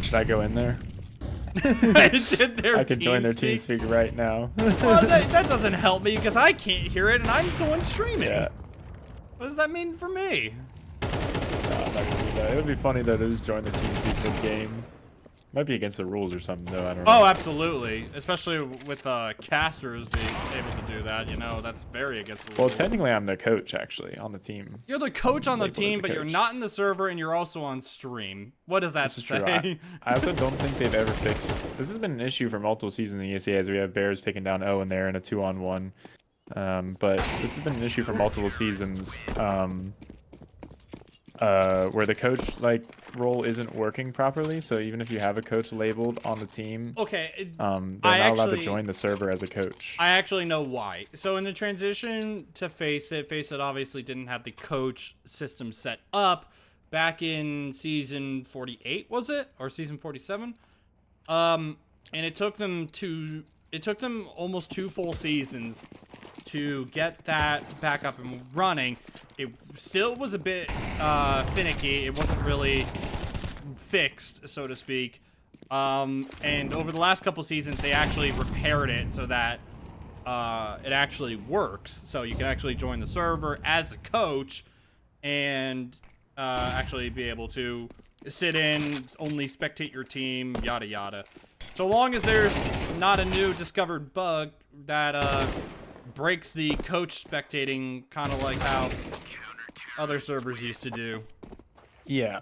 Should I go in there?
I
can join their team speak right now.
Well, that doesn't help me because I can't hear it and I'm the one streaming.
Yeah.
What does that mean for me?
No, I'm not gonna do that. It would be funny though to just join the team speak mid-game. Might be against the rules or something though, I don't know.
Oh, absolutely. Especially with casters being able to do that, you know, that's very against the rules.
Well, technically I'm the coach actually on the team.
You're the coach on the
Labeled as
team,
the
but you're
coach.
not in the server and you're also on stream. What does that
This is
say?
true. I also don't think they've ever fixed. This has been an issue for multiple seasons in the ESEA as we have Bears taking down Owen there in a 2-on-1. But this has been an issue for multiple seasons. Where the coach role isn't working properly, so even if you have a coach labeled on the team,
Okay,
they're not allowed to join the server as a coach.
I actually know why. So in the transition to Face It obviously didn't have the coach system set up back in season 48, was it? Or season 47? And it took them almost 2 full seasons to get that back up and running. It still was a bit finicky. It wasn't really fixed, so to speak. And over the last couple seasons, they actually repaired it so that it actually works. So you can actually join the server as a coach and actually be able to sit in, only spectate your team, yada yada. So long as there's not a new discovered bug that breaks the coach spectating, kind of like how other servers used to do.
Yeah.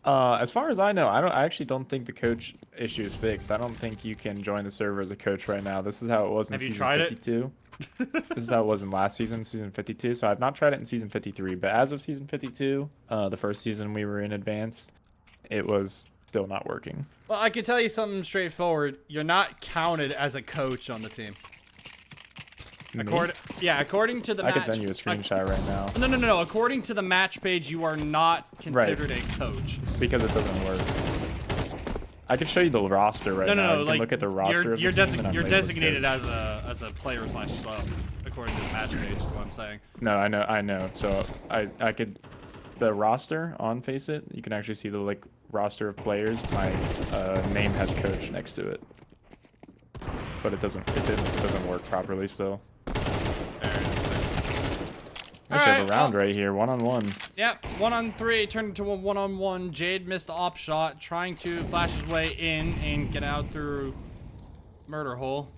As far as I know, I actually don't think the coach issue is fixed. I don't think you can join the server as a coach right now. This is how it was in season 52. This is how it was in last season 52. So I've not tried it in season 53, but as of season 52, the first season we were in advanced, it was still not working.
Well, I can tell you something straightforward. You're not counted as a coach on the team. According to the match...
I can send you a screenshot right now.
No. According to the match page, you are not considered a coach.
Because it doesn't work. I can show you the roster right now. You can look at the roster
you're
of the team and I'm
you're
labeled
designated
coach.
as a player / sub, according to the match page, is what I'm saying.
No, I know. So I could the roster on Face It, you can actually see the like roster of players. My name has coach next to it, but it doesn't work properly. So I should have a round right here, 1-on-1.
Yep, 1-on-3 turned into a 1-on-1. Jade missed the op shot, trying to flash his way in and get out through murder hole.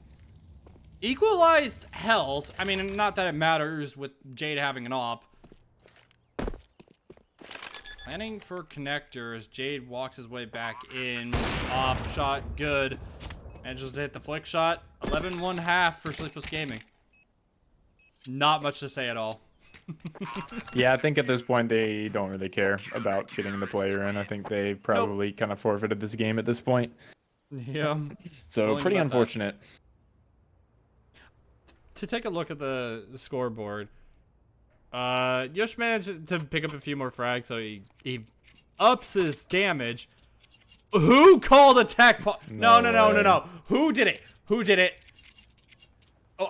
Equalized health. I mean, not that it matters with Jade having an op. Planning for connector as Jade walks his way back in. Op shot, good. And just hit the flick shot. 11-1/2 for Sleepless Gaming. Not much to say at all.
Yeah, I think at this point they don't really care about getting the player in. I think they probably kind of forfeited this game at this point.
Yeah.
So pretty unfortunate.
To take a look at the scoreboard, Yosh managed to pick up a few more frags, so he ups his damage. Who called a tech pause? No. Who did it? Who did it? Oh,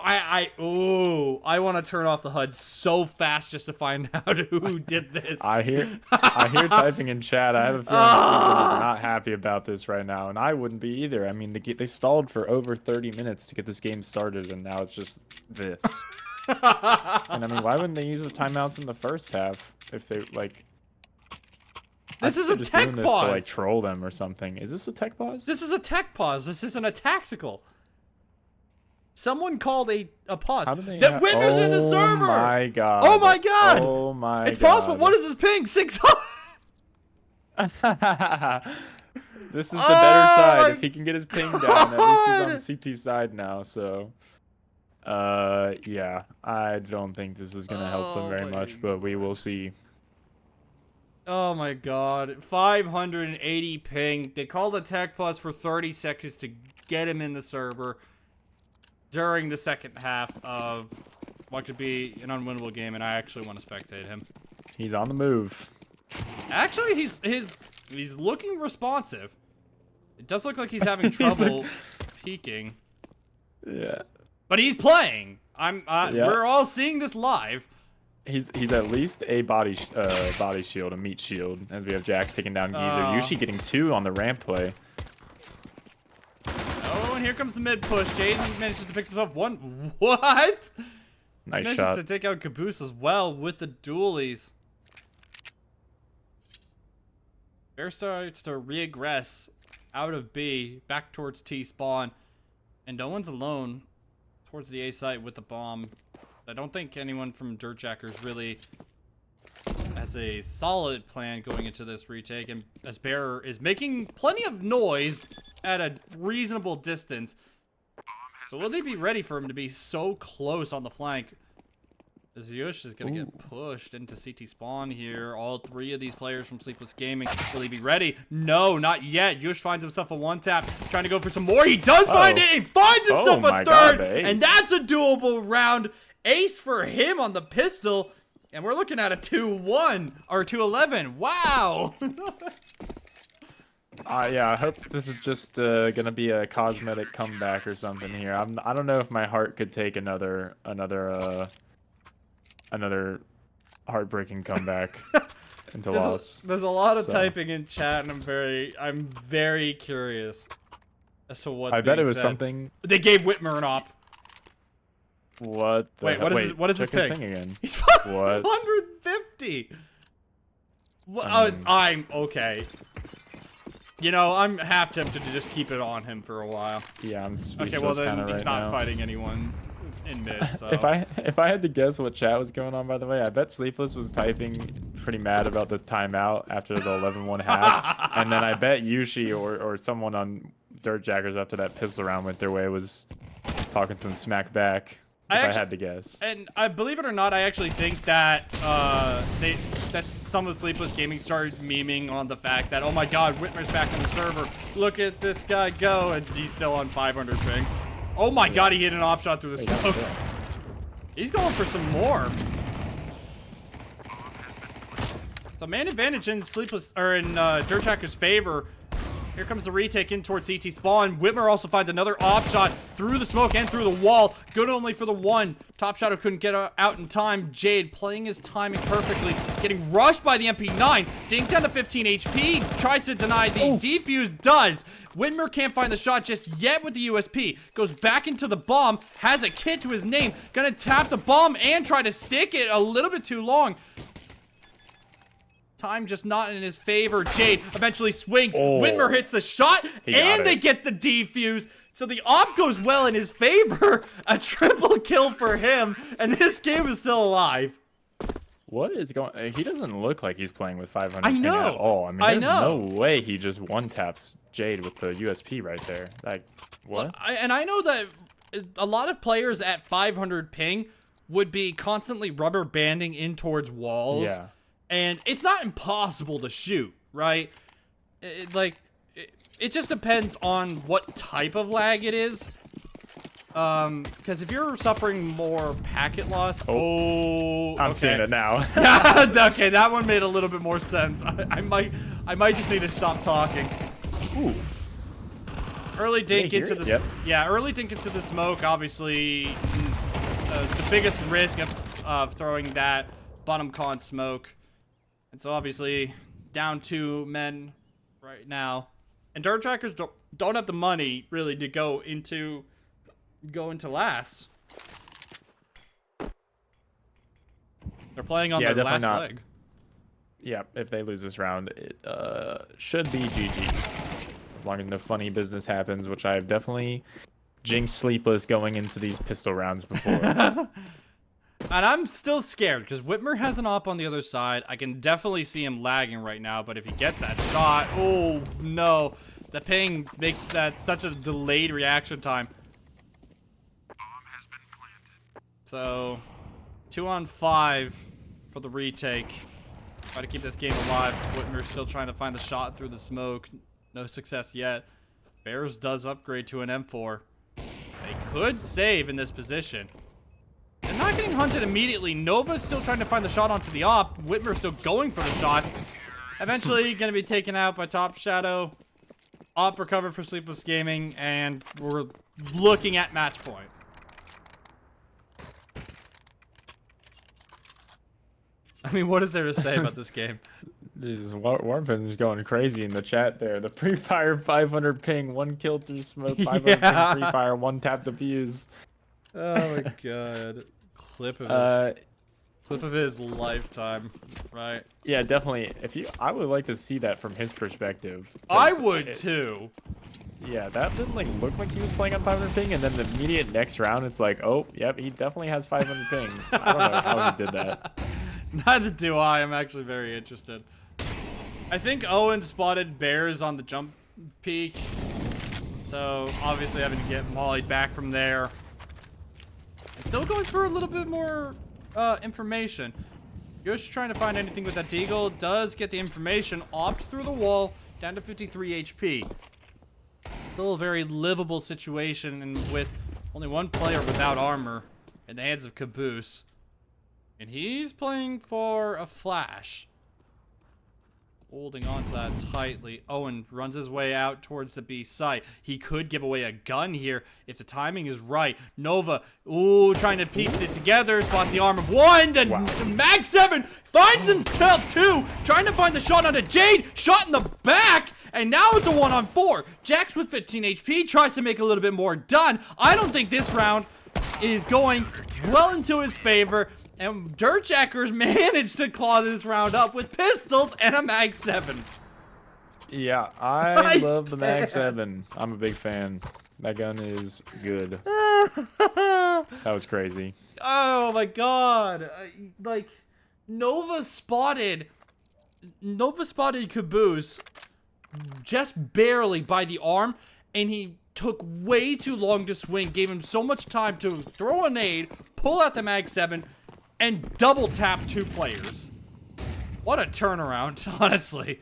I want to turn off the HUD so fast just to find out who did this.
I hear typing in chat. I have a feeling people are not happy about this right now, and I wouldn't be either. I mean, they stalled for over 30 minutes to get this game started, and now it's just this. And I mean, why wouldn't they use the timeouts in the first half if they like?
This is a tech pause.
To like troll them or something. Is this a tech pause?
This is a tech pause. This isn't a tactical. Someone called a pause.
How did they
that Whitmer's in the server!
Oh my god.
Oh my god!
Oh my
it's
god.
possible. What is his ping? 600?
This is the better side. If he can get his ping down, at least he's on CT side now, so yeah. I don't think this is gonna help them very much, but we will see.
Oh my god. 580 ping. They called a tech pause for 30 seconds to get him in the server during the second half of what could be an unwinnable game, and I actually want to spectate him.
He's on the move.
Actually, he's looking responsive. It does look like he's having trouble peeking.
Yeah.
But he's playing.
Yeah.
We're all seeing this live.
He's at least a body shield, a meat shield, as we have Jack taking down Geezer. Yushi getting 2 on the ramp play.
Oh, and here comes the mid push. Jaden manages to pick himself one. What?
Nice
manages
shot.
to take out Caboose as well with the dualies. Bear starts to regress out of B, back towards T spawn. And no one's alone towards the A site with the bomb. I don't think anyone from DirtJackerz really has a solid plan going into this retake, and as Bear is making plenty of noise at a reasonable distance. So will they be ready for him to be so close on the flank? As Yosh is going to get pushed into CT spawn here. All 3 of these players from Sleepless Gaming. Will he be ready? No, not yet. Yosh finds himself a 1-tap. Trying to go for some more. He does find it. He finds himself a 3rd. And that's a doable round. Ace for him on the pistol. And we're looking at a 2-1 or 2-11. Wow.
Yeah, I hope this is just gonna be a cosmetic comeback or something here. I don't know if my heart could take another heartbreaking comeback into loss.
There's a lot of typing in chat, and I'm very curious as to what.
I bet it was something.
They gave Whitmer an op.
What?
Wait, what is his ping
again?
He's 550. I'm okay. You know, I'm half tempted to just keep it on him for a while.
Yeah, I'm speechless.
Okay, well then he's
right
not
now.
Fighting anyone in mid. So.
If I had to guess what chat was going on, by the way, I bet Sleepless was typing pretty mad about the timeout after the 11-1 half, and then I bet Yushi or someone on DirtJackerz after that pistol round went their way was talking some smack back. If I had to guess.
And I believe it or not, I actually think that some of Sleepless Gaming started memeing on the fact that, oh my god, Whitmer's back on the server. Look at this guy go, and he's still on 500 ping. Oh my god, he hit an op shot through the smoke. He's going for some more. The main advantage in Sleepless or in DirtJackerz' favor Here comes the retake in towards CT spawn. Whitmer also finds another op shot through the smoke and through the wall. Good only for the one. Top Shadow couldn't get out in time. Jade playing his timing perfectly. Getting rushed by the MP9. Dink down to 15 HP. Tries to deny the defuse. Does. Whitmer can't find the shot just yet with the USP. Goes back into the bomb. Has a kit to his name. Gonna tap the bomb and try to stick it a little bit too long. Time just not in his favor. Jade eventually swings. Whitmer hits the shot, and they get the defuse. So the op goes well in his favor. A triple kill for him, and this game is still alive.
What is going? He doesn't look like he's playing with 500
I know.
at all. I mean, there's no way he just one taps Jade with the USP right there. Like, what?
And I know that a lot of players at 500 ping would be constantly rubber banding in towards walls.
Yeah.
And it's not impossible to shoot, right? It just depends on what type of lag it is. Because if you're suffering more packet loss,
I'm seeing it now.
Okay, that one made a little bit more sense. I might just need to stop talking.
Ooh.
Early dink into the early dink into the smoke. Obviously, the biggest risk of throwing that bottom con smoke. And so obviously, down 2 men right now, and DirtJackerz don't have the money really to go into last. They're playing on their last leg.
Yeah, if they lose this round, it should be GG. As long as no funny business happens, which I've definitely jinxed Sleepless going into these pistol rounds before.
And I'm still scared because Whitmer has an op on the other side. I can definitely see him lagging right now, but if he gets that shot, oh no. The ping makes that such a delayed reaction time. So, 2 on 5 for the retake. Try to keep this game alive. Whitmer's still trying to find the shot through the smoke. No success yet. Bears does upgrade to an M4. They could save in this position. They're not getting hunted immediately. Nova's still trying to find the shot onto the op. Whitmer's still going for the shots. Eventually going to be taken out by Top Shadow. Op recovered for Sleepless Gaming, and we're looking at match point. I mean, what is there to say about this game?
Warpin's going crazy in the chat there. The pre-fire 500 ping, 1 kill through smoke, 500 ping pre-fire, 1 tap defuse.
Oh my god. Clip of his lifetime, right?
Yeah, definitely. I would like to see that from his perspective.
I would too.
Yeah, that didn't look like he was playing on 500 ping, and then the immediate next round, it's like, oh, yep, he definitely has 500 ping. I don't know how he did that.
Neither do I. I'm actually very interested. I think Owen spotted bears on the jump peak, so obviously having to get mollied back from there. Still going for a little bit more information. Just trying to find anything with that deagle. Does get the information. Opt through the wall. Down to 53 HP. Still a very livable situation, and with only 1 player without armor in the hands of Caboose. And he's playing for a flash. Holding on to that tightly. Owen runs his way out towards the B site. He could give away a gun here if the timing is right. Nova, trying to piece it together. Spots the arm of 1. Then Mag 7 finds himself 2. Trying to find the shot onto Jade. Shot in the back. And now it's a 1 on 4. Jax with 15 HP tries to make a little bit more done. I don't think this round is going well into his favor. And DirtJackerz managed to claw this round up with pistols and a Mag 7.
Yeah, I love the Mag 7. I'm a big fan. That gun is good. That was crazy.
Oh my god. Nova spotted Caboose just barely by the arm, and he took way too long to swing. Gave him so much time to throw a nade, pull out the Mag 7, and double tap 2 players. What a turnaround, honestly.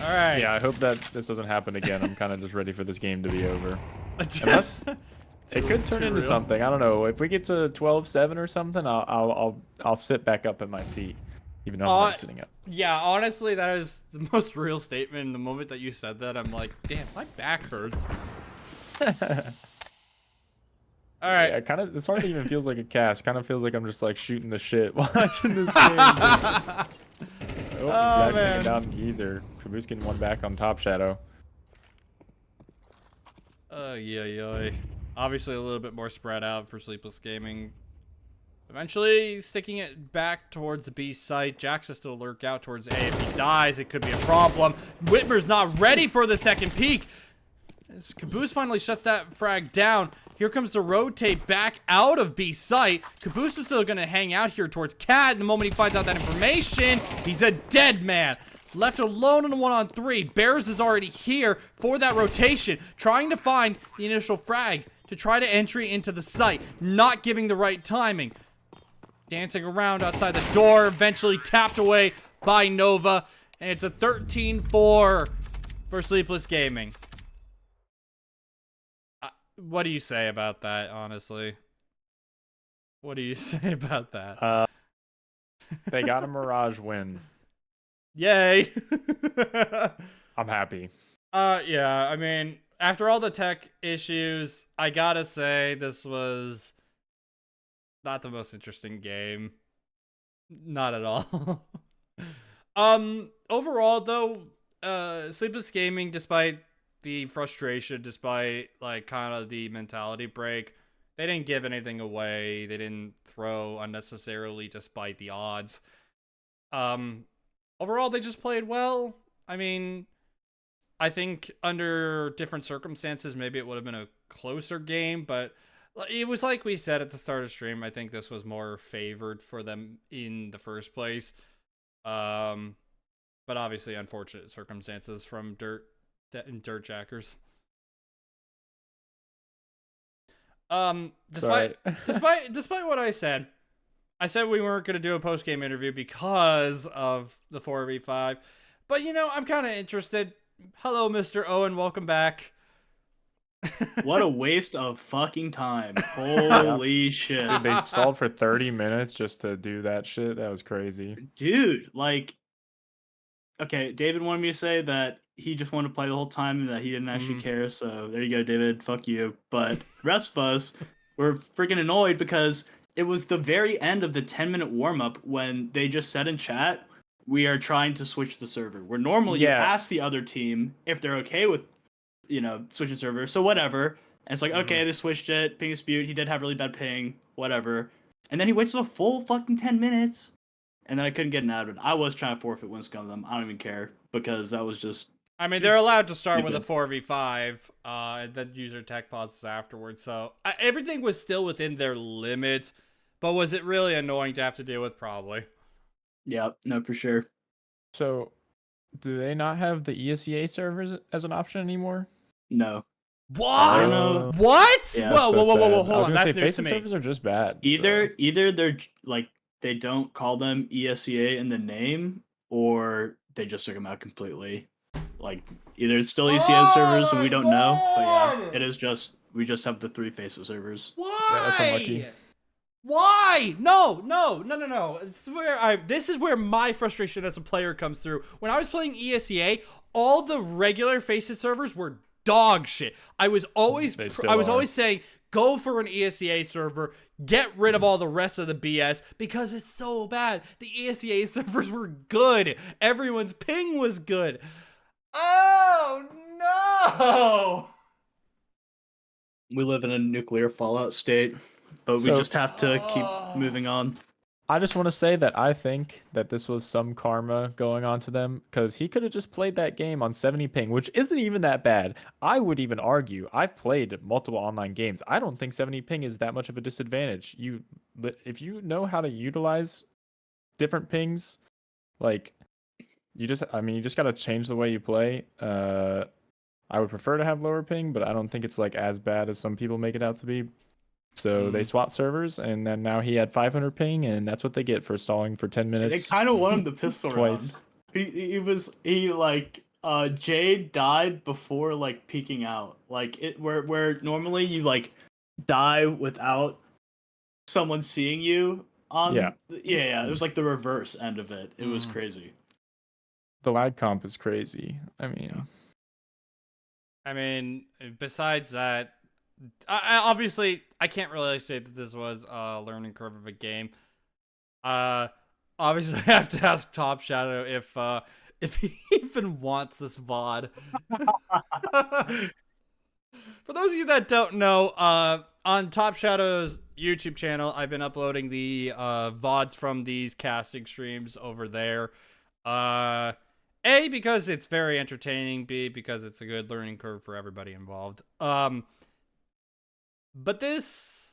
Alright.
Yeah, I hope that this doesn't happen again. I'm kind of just ready for this game to be over. Unless it could turn into something. I don't know. If we get to 12-7 or something, I'll sit back up in my seat. even though I'm already sitting up.
Yeah, honestly, that is the most real statement. The moment that you said that, I'm like, damn, my back hurts. All right.
Yeah, kind of. This hardly even feels like a cast. Kind of feels like I'm just like shooting the shit watching this game. Jack's taking down Geezer. Caboose getting one back on Top Shadow.
Yeah. Obviously, a little bit more spread out for Sleepless Gaming. Eventually, sticking it back towards the B site. Jax has to lurk out towards A. If he dies, it could be a problem. Whitmer's not ready for the second peek. As Caboose finally shuts that frag down, here comes the rotate back out of B site. Caboose is still going to hang out here towards Cat. And the moment he finds out that information, he's a dead man. Left alone in a 1-on-3. Bears is already here for that rotation, trying to find the initial frag to try to entry into the site, not giving the right timing. Dancing around outside the door, eventually tapped away by Nova, and it's a 13-4 for Sleepless Gaming. What do you say about that, honestly? What do you say about that?
They got a Mirage win.
Yay!
I'm happy.
Yeah, I mean, after all the tech issues, I gotta say this was not the most interesting game. Not at all. Overall though, Sleepless Gaming, despite the frustration, despite like kind of the mentality break, they didn't give anything away. They didn't throw unnecessarily despite the odds. Overall, they just played well. I mean, I think under different circumstances, maybe it would have been a closer game, but it was like we said at the start of stream, I think this was more favored for them in the first place. But obviously unfortunate circumstances from DirtJackerz. Despite what I said we weren't going to do a post-game interview because of the 4v5. But, you know, I'm kind of interested. Hello, Mr. Owen. Welcome back.
What a waste of fucking time. Holy shit.
Dude, they stalled for 30 minutes just to do that shit. That was crazy.
Dude, like, okay, David wanted me to say that he just wanted to play the whole time and that he didn't actually care. So there you go, David. Fuck you. But the rest of us were freaking annoyed because it was the very end of the 10-minute warm-up when they just said in chat, we are trying to switch the server. Where normally you ask the other team if they're okay with, you know, switching server. So whatever. And it's like, okay, they switched it. Ping dispute. He did have really bad ping. Whatever. And then he waits the full fucking 10 minutes. And then I couldn't get an out of it. I was trying to forfeit win scum them. I don't even care because that was just.
I mean, they're allowed to start with a 4v5, and then user tech pauses afterwards. So everything was still within their limits, but was it really annoying to have to deal with? Probably.
Yeah, no, for sure.
So, do they not have the ESEA servers as an option anymore?
No.
What?
I don't know.
What?
Yeah,
whoa,
so
hold
sad.
on. That's news
Faces
to me.
servers are just bad.
Either they're like they don't call them ESEA in the name, or they just took them out completely. Like either it's still ESEA servers and we don't know, but yeah, it is just we just have the 3 faces servers.
Why?
Yeah, that's unlucky.
Why? No. This is where my frustration as a player comes through. When I was playing ESEA, all the regular faces servers were dog shit. I was always saying, go for an ESEA server, get rid of all the rest of the BS because it's so bad. The ESEA servers were good. Everyone's ping was good. Oh no!
We live in a nuclear fallout state, but we just have to keep moving on.
I just want to say that I think that this was some karma going on to them because he could have just played that game on 70 ping, which isn't even that bad. I would even argue I've played multiple online games. I don't think 70 ping is that much of a disadvantage. If you know how to utilize different pings, like you just got to change the way you play. I would prefer to have lower ping, but I don't think it's like as bad as some people make it out to be. So they swapped servers, and then now he had 500 ping, and that's what they get for stalling for 10 minutes.
They kind of want him to pistol
twice.
round. Jade died before like peeking out. Like it where normally you like die without someone seeing you.
Yeah.
Yeah. It was like the reverse end of it. It was
Mm.
crazy.
The lag comp is crazy. I mean,
I mean, besides that, obviously I can't really say that this was a learning curve of a game. Obviously I have to ask Top Shadow if he even wants this VOD. For those of you that don't know, on Top Shadow's YouTube channel, I've been uploading the VODs from these casting streams over there. A, because it's very entertaining. B, because it's a good learning curve for everybody involved. But this...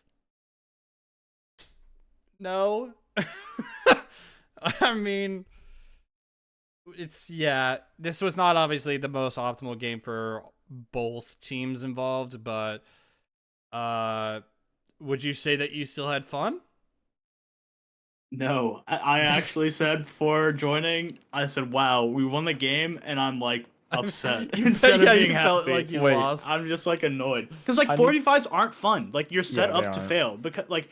No. I mean... Yeah, this was not obviously the most optimal game for both teams involved, but would you say that you still had fun?
No, I actually said before joining, I said, "Wow, we won the game," and I'm like upset instead of being
you
happy.
felt like you
Wait,
lost.
I'm just like annoyed because like
I need-
45s aren't fun. Like you're set
Yeah, they
up to
aren't.
fail because like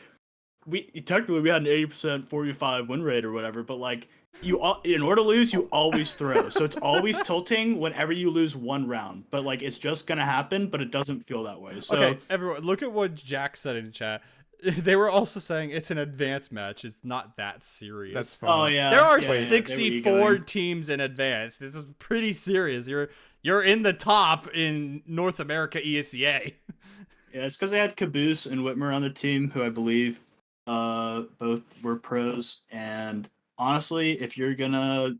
technically we had an 80% 45 win rate or whatever, but like in order to lose you always throw, so it's always tilting whenever you lose one round. But like it's just gonna happen, but it doesn't feel that way. So
Okay, everyone, look at what Jack said in chat. They were also saying it's an advanced match. It's not that serious.
that's
oh
fine.
yeah,
There are
yeah, yeah,
64 teams in advanced. This is pretty serious. You're in the top in North America ESEA.
Yeah, it's because they had Caboose and Whitmer on their team, who I believe both were pros. And honestly, if you're gonna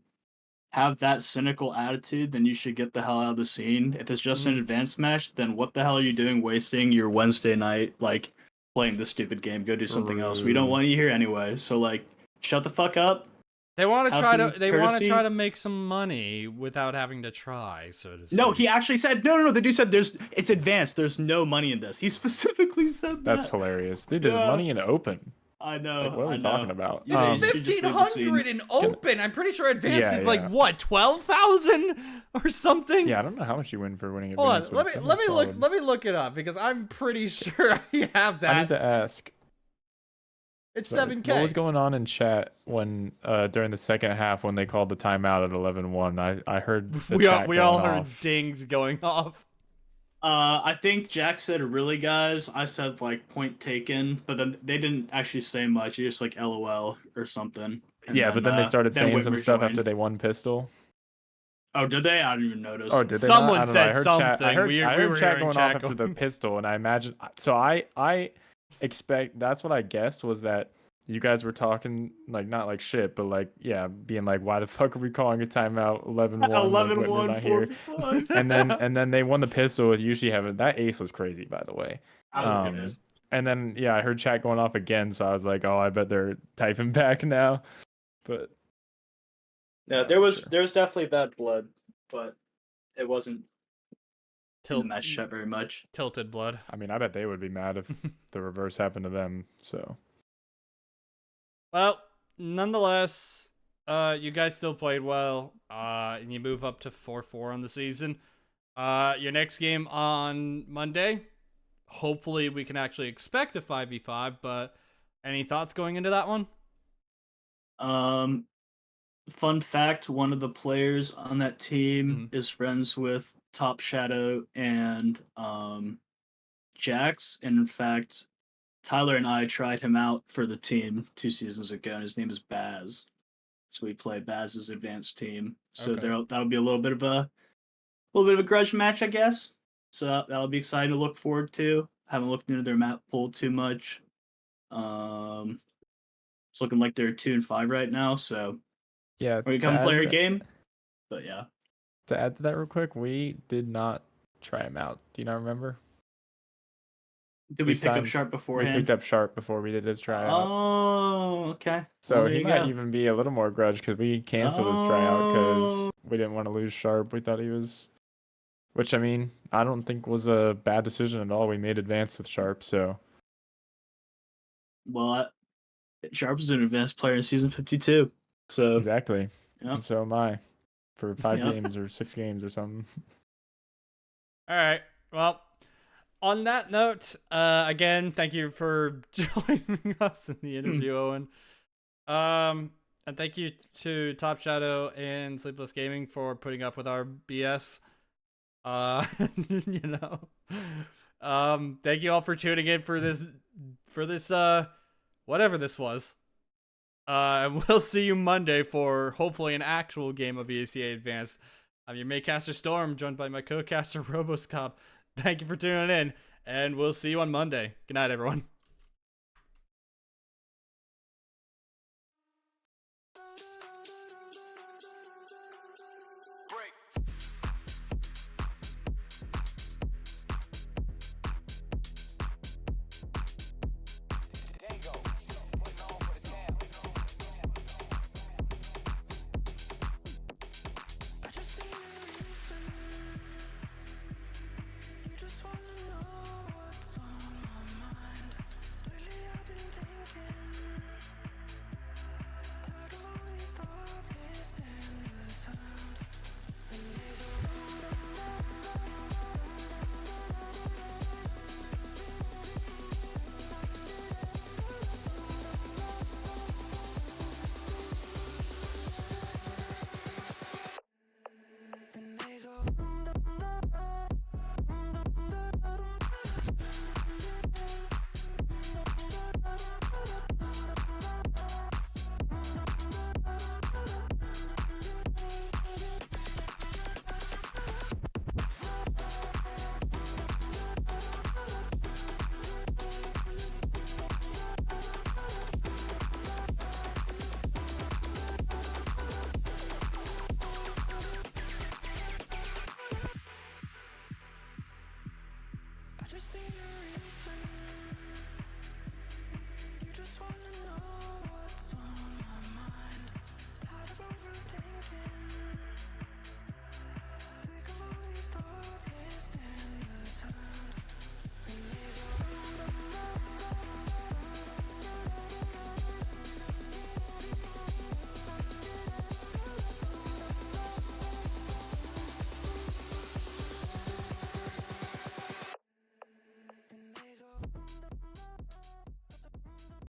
have that cynical attitude, then you should get the hell out of the scene. If it's just an advanced match, then what the hell are you doing wasting your Wednesday night like playing this stupid game? Go do something else. We don't
Rude.
want you here anyway. So like, shut the fuck up.
They want to
Have
try
some
to. They want to
courtesy.
try to make some money without having to try. So to
No,
speak.
he actually said no. The dude said it's advanced. There's no money in this. He specifically said that.
That's hilarious, dude. There's
Yeah.
money in open.
I know.
Like, what are we
I
talking
know.
about?
You should just leave the scene.
1500 in open. I'm pretty sure advanced
Yeah,
is like
yeah.
what 12,000 or something.
Yeah, I don't know how much you win for winning
Hold on,
advance. but
let
it's
me
definitely
look.
solid.
Let me look it up because I'm pretty sure I have
I
that.
need to ask.
It's
Sorry,
7K.
What was going on in chat when during the second half when they called the timeout at 11-1? I heard the
we all
chat
we all
going
heard
off.
dings going off.
I think Jack said really, guys. I said like point taken, but then they didn't actually say much. Just like LOL or something. And
Yeah, but then they started saying some
Whitmer
stuff
joined.
after they won pistol.
Oh, did they? I didn't even notice.
Oh, did they?
Someone
not? I don't know.
said
I heard
something.
Chat, I heard,
We
I heard
were
chat
hearing
going
chat
off after the
going-
pistol, and I imagine. So I expect that's what I guessed was that you guys were talking like not like shit, but like yeah, being like, why the fuck are we calling a timeout 11-1? Like,
11-1,
Whitmer not here.
45.
And then they won the pistol with Yushi having that ace was crazy, by the way.
That was good.
And then yeah, I heard chat going off again, so I was like, oh, I bet they're typing back now. But
No, there was definitely bad blood, but it wasn't in the match chat very much.
Tilted blood.
I mean, I bet they would be mad if the reverse happened to them. So
Well, nonetheless, you guys still played well, and you move up to 4-4 on the season. Your next game on Monday. Hopefully, we can actually expect a 5v5. But any thoughts going into that one?
Fun fact: one of the players on that team is friends with Top Shadow and Jax, and in fact, Tyler and I tried him out for the team 2 seasons ago, and his name is Baz. So we play Baz's advanced team. So
Okay.
that'll be a little bit of a grudge match, I guess. So that'll be exciting to look forward to. Haven't looked into their map pool too much. It's looking like they're 2-5 right now. So
yeah,
we're gonna play our game. But yeah,
to add to that real quick, we did not try him out. Do you not remember?
did we pick up
signed-
Sharp
We
beforehand?
picked up Sharp before we did his tryout.
Oh, okay.
So
Well, there
he
you
might
go.
even be a little more grudge because we canceled his tryout because
Oh.
we didn't want to lose Sharp. We thought he was, which I mean, I don't think was a bad decision at all. We made advance with Sharp, so
Well, Sharp is an advanced player in season 52. So
exactly.
yeah.
And so am I for 5
Yep.
games or 6 games or something.
All right. Well, on that note, again, thank you for joining us in the interview, Owen. And thank you to Top Shadow and Sleepless Gaming for putting up with our BS. You know. Thank you all for tuning in for this whatever this was. And we'll see you Monday for hopefully an actual game of ESEA Advanced. I'm your Maycaster Storm, joined by my co-caster Roboscop. Thank you for tuning in, and we'll see you on Monday. Good night, everyone.